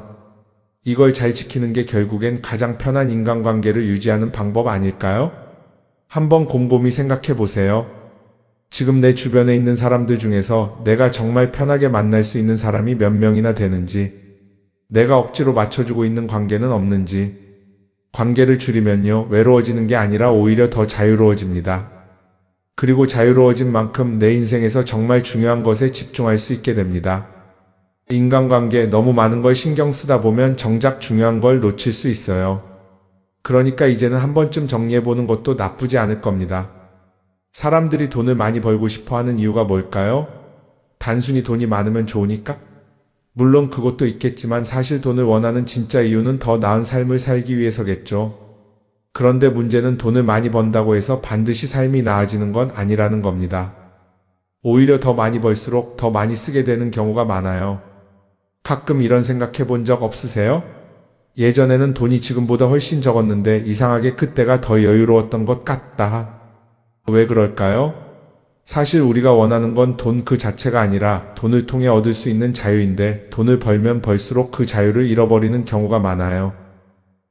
이걸 잘 지키는 게 결국엔 가장 편한 인간관계를 유지하는 방법 아닐까요? 한번 곰곰이 생각해 보세요. 지금 내 주변에 있는 사람들 중에서 내가 정말 편하게 만날 수 있는 사람이 몇 명이나 되는지, 내가 억지로 맞춰주고 있는 관계는 없는지. 관계를 줄이면요, 외로워지는 게 아니라 오히려 더 자유로워집니다. 그리고 자유로워진 만큼 내 인생에서 정말 중요한 것에 집중할 수 있게 됩니다. 인간관계에 너무 많은 걸 신경 쓰다 보면 정작 중요한 걸 놓칠 수 있어요. 그러니까 이제는 한 번쯤 정리해보는 것도 나쁘지 않을 겁니다. 사람들이 돈을 많이 벌고 싶어 하는 이유가 뭘까요? 단순히 돈이 많으면 좋으니까? 물론 그것도 있겠지만 사실 돈을 원하는 진짜 이유는 더 나은 삶을 살기 위해서겠죠. 그런데 문제는 돈을 많이 번다고 해서 반드시 삶이 나아지는 건 아니라는 겁니다. 오히려 더 많이 벌수록 더 많이 쓰게 되는 경우가 많아요. 가끔 이런 생각해 본 적 없으세요? 예전에는 돈이 지금보다 훨씬 적었는데 이상하게 그때가 더 여유로웠던 것 같다. 왜 그럴까요? 사실 우리가 원하는 건 돈 그 자체가 아니라 돈을 통해 얻을 수 있는 자유인데 돈을 벌면 벌수록 그 자유를 잃어버리는 경우가 많아요.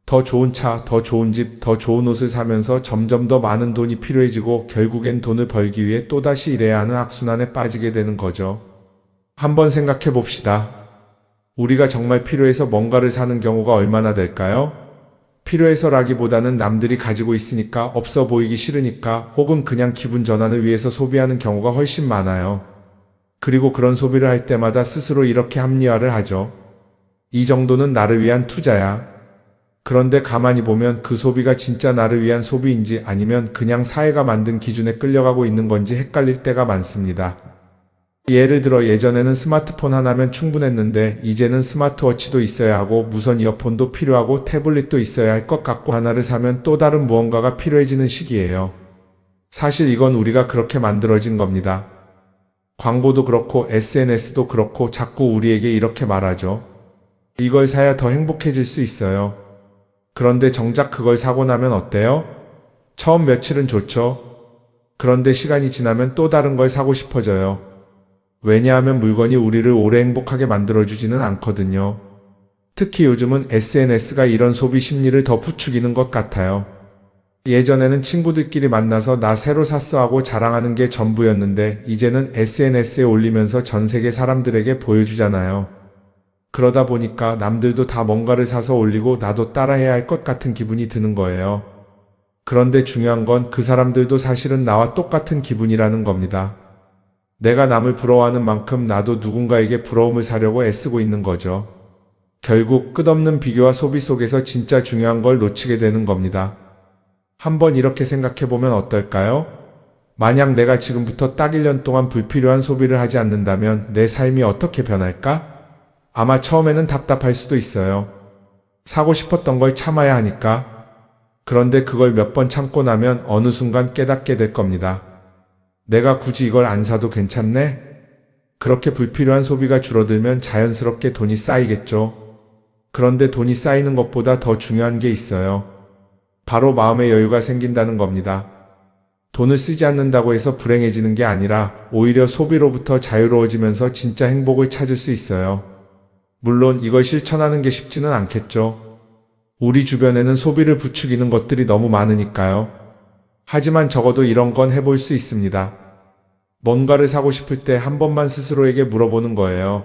더 좋은 차, 더 좋은 집, 더 좋은 옷을 사면서 점점 더 많은 돈이 필요해지고 결국엔 돈을 벌기 위해 또다시 일해야 하는 악순환에 빠지게 되는 거죠. 한번 생각해 봅시다. 우리가 정말 필요해서 뭔가를 사는 경우가 얼마나 될까요? 필요해서라기보다는 남들이 가지고 있으니까, 없어 보이기 싫으니까, 혹은 그냥 기분 전환을 위해서 소비하는 경우가 훨씬 많아요. 그리고 그런 소비를 할 때마다 스스로 이렇게 합리화를 하죠. 이 정도는 나를 위한 투자야. 그런데 가만히 보면 그 소비가 진짜 나를 위한 소비인지 아니면 그냥 사회가 만든 기준에 끌려가고 있는 건지 헷갈릴 때가 많습니다. 예를 들어 예전에는 스마트폰 하나면 충분했는데 이제는 스마트워치도 있어야 하고 무선 이어폰도 필요하고 태블릿도 있어야 할 것 같고 하나를 사면 또 다른 무언가가 필요해지는 시기예요. 사실 이건 우리가 그렇게 만들어진 겁니다. 광고도 그렇고 SNS도 그렇고 자꾸 우리에게 이렇게 말하죠. 이걸 사야 더 행복해질 수 있어요. 그런데 정작 그걸 사고 나면 어때요? 처음 며칠은 좋죠. 그런데 시간이 지나면 또 다른 걸 사고 싶어져요. 왜냐하면 물건이 우리를 오래 행복하게 만들어주지는 않거든요. 특히 요즘은 SNS가 이런 소비 심리를 더 부추기는 것 같아요. 예전에는 친구들끼리 만나서 나 새로 샀어 하고 자랑하는 게 전부였는데 이제는 SNS에 올리면서 전 세계 사람들에게 보여주잖아요. 그러다 보니까 남들도 다 뭔가를 사서 올리고 나도 따라해야 할 것 같은 기분이 드는 거예요. 그런데 중요한 건 그 사람들도 사실은 나와 똑같은 기분이라는 겁니다. 내가 남을 부러워하는 만큼 나도 누군가에게 부러움을 사려고 애쓰고 있는 거죠. 결국 끝없는 비교와 소비 속에서 진짜 중요한 걸 놓치게 되는 겁니다. 한번 이렇게 생각해보면 어떨까요? 만약 내가 지금부터 딱 1년 동안 불필요한 소비를 하지 않는다면 내 삶이 어떻게 변할까? 아마 처음에는 답답할 수도 있어요. 사고 싶었던 걸 참아야 하니까. 그런데 그걸 몇 번 참고 나면 어느 순간 깨닫게 될 겁니다. 내가 굳이 이걸 안 사도 괜찮네? 그렇게 불필요한 소비가 줄어들면 자연스럽게 돈이 쌓이겠죠. 그런데 돈이 쌓이는 것보다 더 중요한 게 있어요. 바로 마음의 여유가 생긴다는 겁니다. 돈을 쓰지 않는다고 해서 불행해지는 게 아니라 오히려 소비로부터 자유로워지면서 진짜 행복을 찾을 수 있어요. 물론 이걸 실천하는 게 쉽지는 않겠죠. 우리 주변에는 소비를 부추기는 것들이 너무 많으니까요. 하지만 적어도 이런 건 해볼 수 있습니다. 뭔가를 사고 싶을 때 한 번만 스스로에게 물어보는 거예요.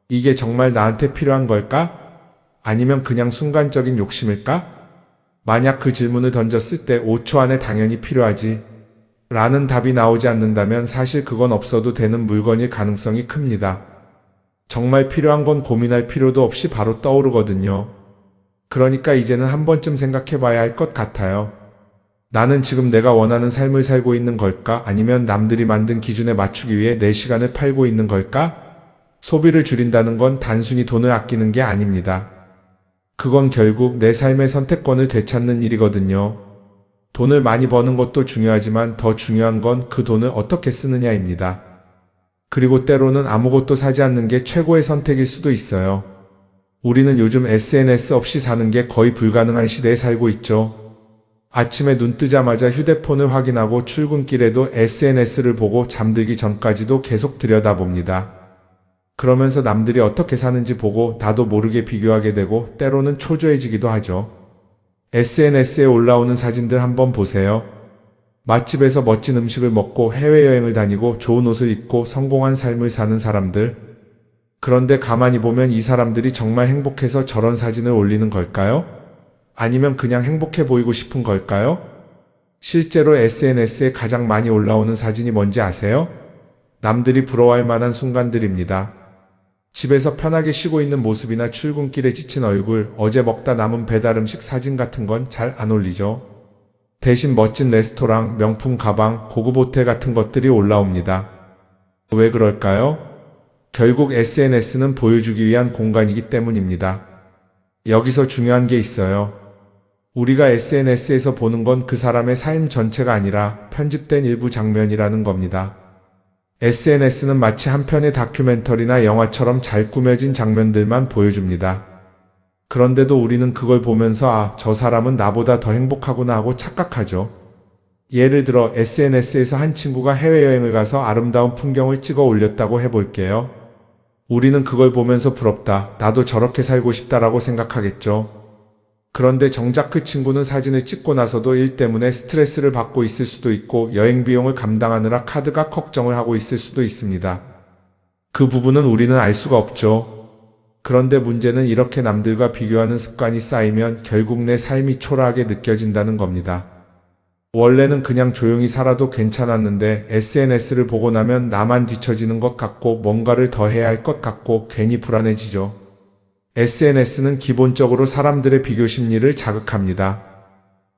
이게 정말 나한테 필요한 걸까? 아니면 그냥 순간적인 욕심일까? 만약 그 질문을 던졌을 때 5초 안에 당연히 필요하지 라는 답이 나오지 않는다면 사실 그건 없어도 되는 물건일 가능성이 큽니다. 정말 필요한 건 고민할 필요도 없이 바로 떠오르거든요. 그러니까 이제는 한 번쯤 생각해 봐야 할 것 같아요. 나는 지금 내가 원하는 삶을 살고 있는 걸까? 아니면 남들이 만든 기준에 맞추기 위해 내 시간을 팔고 있는 걸까? 소비를 줄인다는 건 단순히 돈을 아끼는 게 아닙니다. 그건 결국 내 삶의 선택권을 되찾는 일이거든요. 돈을 많이 버는 것도 중요하지만 더 중요한 건 그 돈을 어떻게 쓰느냐입니다. 그리고 때로는 아무것도 사지 않는 게 최고의 선택일 수도 있어요. 우리는 요즘 SNS 없이 사는 게 거의 불가능한 시대에 살고 있죠. 아침에 눈 뜨자마자 휴대폰을 확인하고 출근길에도 SNS를 보고 잠들기 전까지도 계속 들여다봅니다. 그러면서 남들이 어떻게 사는지 보고 나도 모르게 비교하게 되고 때로는 초조해지기도 하죠. SNS에 올라오는 사진들 한번 보세요. 맛집에서 멋진 음식을 먹고 해외여행을 다니고 좋은 옷을 입고 성공한 삶을 사는 사람들. 그런데 가만히 보면 이 사람들이 정말 행복해서 저런 사진을 올리는 걸까요? 아니면 그냥 행복해 보이고 싶은 걸까요? 실제로 SNS에 가장 많이 올라오는 사진이 뭔지 아세요? 남들이 부러워할 만한 순간들입니다. 집에서 편하게 쉬고 있는 모습이나 출근길에 지친 얼굴, 어제 먹다 남은 배달 음식 사진 같은 건 잘 안 올리죠. 대신 멋진 레스토랑, 명품 가방, 고급 호텔 같은 것들이 올라옵니다. 왜 그럴까요? 결국 SNS는 보여주기 위한 공간이기 때문입니다. 여기서 중요한 게 있어요. 우리가 SNS에서 보는 건 그 사람의 삶 전체가 아니라 편집된 일부 장면이라는 겁니다. SNS는 마치 한 편의 다큐멘터리나 영화처럼 잘 꾸며진 장면들만 보여줍니다. 그런데도 우리는 그걸 보면서 아, 저 사람은 나보다 더 행복하구나 하고 착각하죠. 예를 들어 SNS에서 한 친구가 해외여행을 가서 아름다운 풍경을 찍어 올렸다고 해볼게요. 우리는 그걸 보면서 부럽다, 나도 저렇게 살고 싶다라고 생각하겠죠. 그런데 정작 그 친구는 사진을 찍고 나서도 일 때문에 스트레스를 받고 있을 수도 있고 여행 비용을 감당하느라 카드가 걱정을 하고 있을 수도 있습니다. 그 부분은 우리는 알 수가 없죠. 그런데 문제는 이렇게 남들과 비교하는 습관이 쌓이면 결국 내 삶이 초라하게 느껴진다는 겁니다. 원래는 그냥 조용히 살아도 괜찮았는데 SNS를 보고 나면 나만 뒤처지는 것 같고 뭔가를 더 해야 할 것 같고 괜히 불안해지죠. SNS는 기본적으로 사람들의 비교 심리를 자극합니다.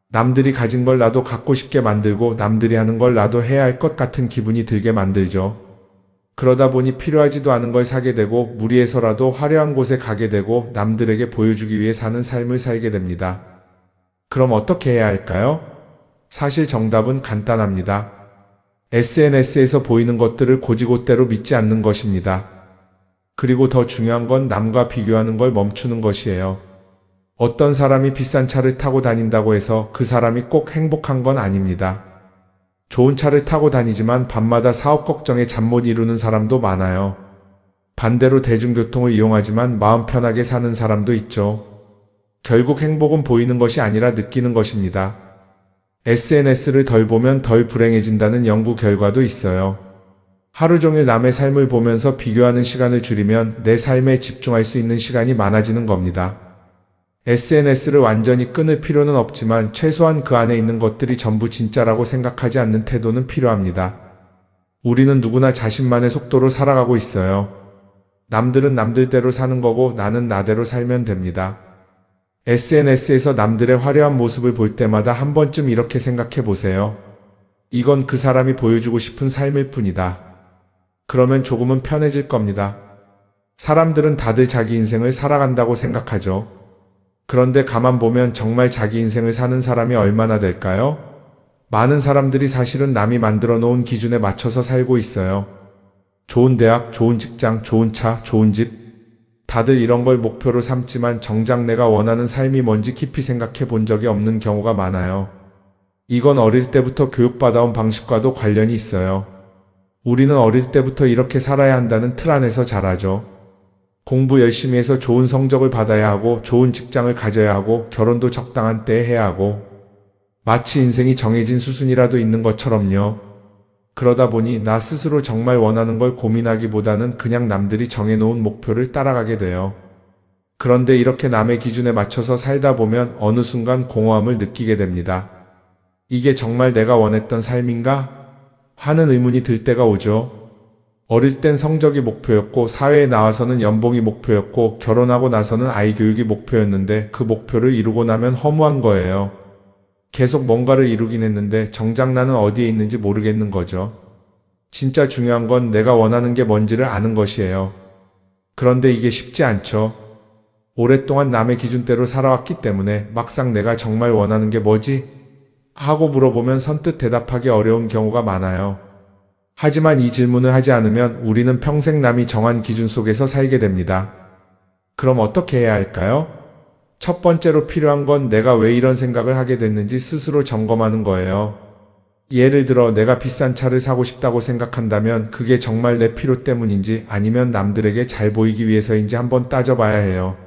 남들이 가진 걸 나도 갖고 싶게 만들고 남들이 하는 걸 나도 해야 할 것 같은 기분이 들게 만들죠. 그러다 보니 필요하지도 않은 걸 사게 되고 무리해서라도 화려한 곳에 가게 되고 남들에게 보여주기 위해 사는 삶을 살게 됩니다. 그럼 어떻게 해야 할까요? 사실 정답은 간단합니다. SNS에서 보이는 것들을 곧이곧대로 믿지 않는 것입니다. 그리고 더 중요한 건 남과 비교하는 걸 멈추는 것이에요. 어떤 사람이 비싼 차를 타고 다닌다고 해서 그 사람이 꼭 행복한 건 아닙니다. 좋은 차를 타고 다니지만 밤마다 사업 걱정에 잠 못 이루는 사람도 많아요. 반대로 대중교통을 이용하지만 마음 편하게 사는 사람도 있죠. 결국 행복은 보이는 것이 아니라 느끼는 것입니다. SNS를 덜 보면 덜 불행해진다는 연구 결과도 있어요. 하루 종일 남의 삶을 보면서 비교하는 시간을 줄이면 내 삶에 집중할 수 있는 시간이 많아지는 겁니다. SNS를 완전히 끊을 필요는 없지만 최소한 그 안에 있는 것들이 전부 진짜라고 생각하지 않는 태도는 필요합니다. 우리는 누구나 자신만의 속도로 살아가고 있어요. 남들은 남들대로 사는 거고 나는 나대로 살면 됩니다. SNS에서 남들의 화려한 모습을 볼 때마다 한 번쯤 이렇게 생각해 보세요. 이건 그 사람이 보여주고 싶은 삶일 뿐이다. 그러면 조금은 편해질 겁니다. 사람들은 다들 자기 인생을 살아간다고 생각하죠. 그런데 가만 보면 정말 자기 인생을 사는 사람이 얼마나 될까요? 많은 사람들이 사실은 남이 만들어 놓은 기준에 맞춰서 살고 있어요. 좋은 대학, 좋은 직장, 좋은 차, 좋은 집. 다들 이런 걸 목표로 삼지만 정작 내가 원하는 삶이 뭔지 깊이 생각해 본 적이 없는 경우가 많아요. 이건 어릴 때부터 교육받아온 방식과도 관련이 있어요. 우리는 어릴 때부터 이렇게 살아야 한다는 틀 안에서 자라죠. 공부 열심히 해서 좋은 성적을 받아야 하고 좋은 직장을 가져야 하고 결혼도 적당한 때에 해야 하고 마치 인생이 정해진 수순이라도 있는 것처럼요. 그러다 보니 나 스스로 정말 원하는 걸 고민하기보다는 그냥 남들이 정해놓은 목표를 따라가게 돼요. 그런데 이렇게 남의 기준에 맞춰서 살다 보면 어느 순간 공허함을 느끼게 됩니다. 이게 정말 내가 원했던 삶인가? 하는 의문이 들 때가 오죠. 어릴 땐 성적이 목표였고 사회에 나와서는 연봉이 목표였고 결혼하고 나서는 아이 교육이 목표였는데 그 목표를 이루고 나면 허무한 거예요. 계속 뭔가를 이루긴 했는데 정작 나는 어디에 있는지 모르겠는 거죠. 진짜 중요한 건 내가 원하는 게 뭔지를 아는 것이에요. 그런데 이게 쉽지 않죠. 오랫동안 남의 기준대로 살아왔기 때문에 막상 내가 정말 원하는 게 뭐지? 하고 물어보면 선뜻 대답하기 어려운 경우가 많아요. 하지만 이 질문을 하지 않으면 우리는 평생 남이 정한 기준 속에서 살게 됩니다. 그럼 어떻게 해야 할까요? 첫 번째로 필요한 건 내가 왜 이런 생각을 하게 됐는지 스스로 점검하는 거예요. 예를 들어 내가 비싼 차를 사고 싶다고 생각한다면 그게 정말 내 필요 때문인지 아니면 남들에게 잘 보이기 위해서인지 한번 따져봐야 해요.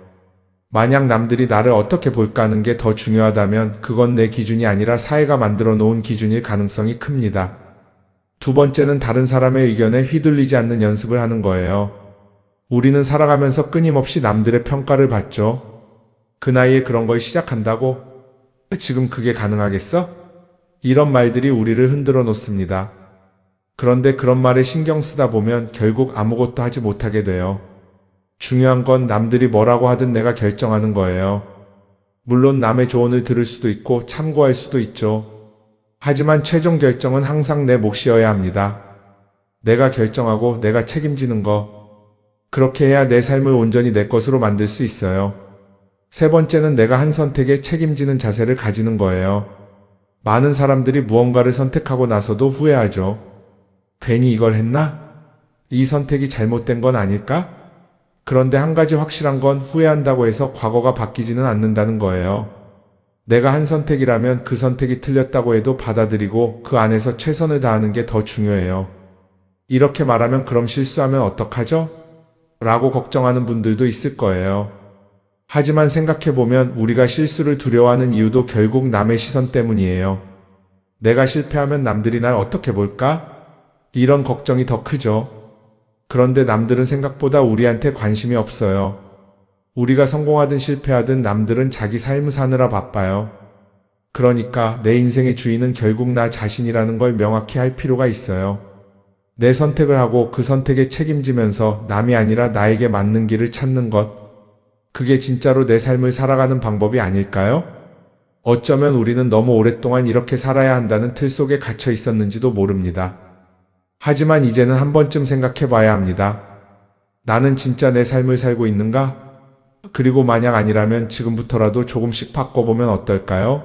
만약 남들이 나를 어떻게 볼까 하는 게 더 중요하다면 그건 내 기준이 아니라 사회가 만들어 놓은 기준일 가능성이 큽니다. 두 번째는 다른 사람의 의견에 휘둘리지 않는 연습을 하는 거예요. 우리는 살아가면서 끊임없이 남들의 평가를 받죠. 그 나이에 그런 걸 시작한다고? 지금 그게 가능하겠어? 이런 말들이 우리를 흔들어 놓습니다. 그런데 그런 말에 신경 쓰다 보면 결국 아무것도 하지 못하게 돼요. 중요한 건 남들이 뭐라고 하든 내가 결정하는 거예요. 물론 남의 조언을 들을 수도 있고 참고할 수도 있죠. 하지만 최종 결정은 항상 내 몫이어야 합니다. 내가 결정하고 내가 책임지는 거. 그렇게 해야 내 삶을 온전히 내 것으로 만들 수 있어요. 세 번째는 내가 한 선택에 책임지는 자세를 가지는 거예요. 많은 사람들이 무언가를 선택하고 나서도 후회하죠. 괜히 이걸 했나? 이 선택이 잘못된 건 아닐까? 그런데 한 가지 확실한 건 후회한다고 해서 과거가 바뀌지는 않는다는 거예요. 내가 한 선택이라면 그 선택이 틀렸다고 해도 받아들이고 그 안에서 최선을 다하는 게 더 중요해요. 이렇게 말하면 그럼 실수하면 어떡하죠? 라고 걱정하는 분들도 있을 거예요. 하지만 생각해보면 우리가 실수를 두려워하는 이유도 결국 남의 시선 때문이에요. 내가 실패하면 남들이 날 어떻게 볼까? 이런 걱정이 더 크죠. 그런데 남들은 생각보다 우리한테 관심이 없어요. 우리가 성공하든 실패하든 남들은 자기 삶을 사느라 바빠요. 그러니까 내 인생의 주인은 결국 나 자신이라는 걸 명확히 할 필요가 있어요. 내 선택을 하고 그 선택에 책임지면서 남이 아니라 나에게 맞는 길을 찾는 것. 그게 진짜로 내 삶을 살아가는 방법이 아닐까요? 어쩌면 우리는 너무 오랫동안 이렇게 살아야 한다는 틀 속에 갇혀 있었는지도 모릅니다. 하지만 이제는 한 번쯤 생각해 봐야 합니다. 나는 진짜 내 삶을 살고 있는가? 그리고 만약 아니라면 지금부터라도 조금씩 바꿔보면 어떨까요?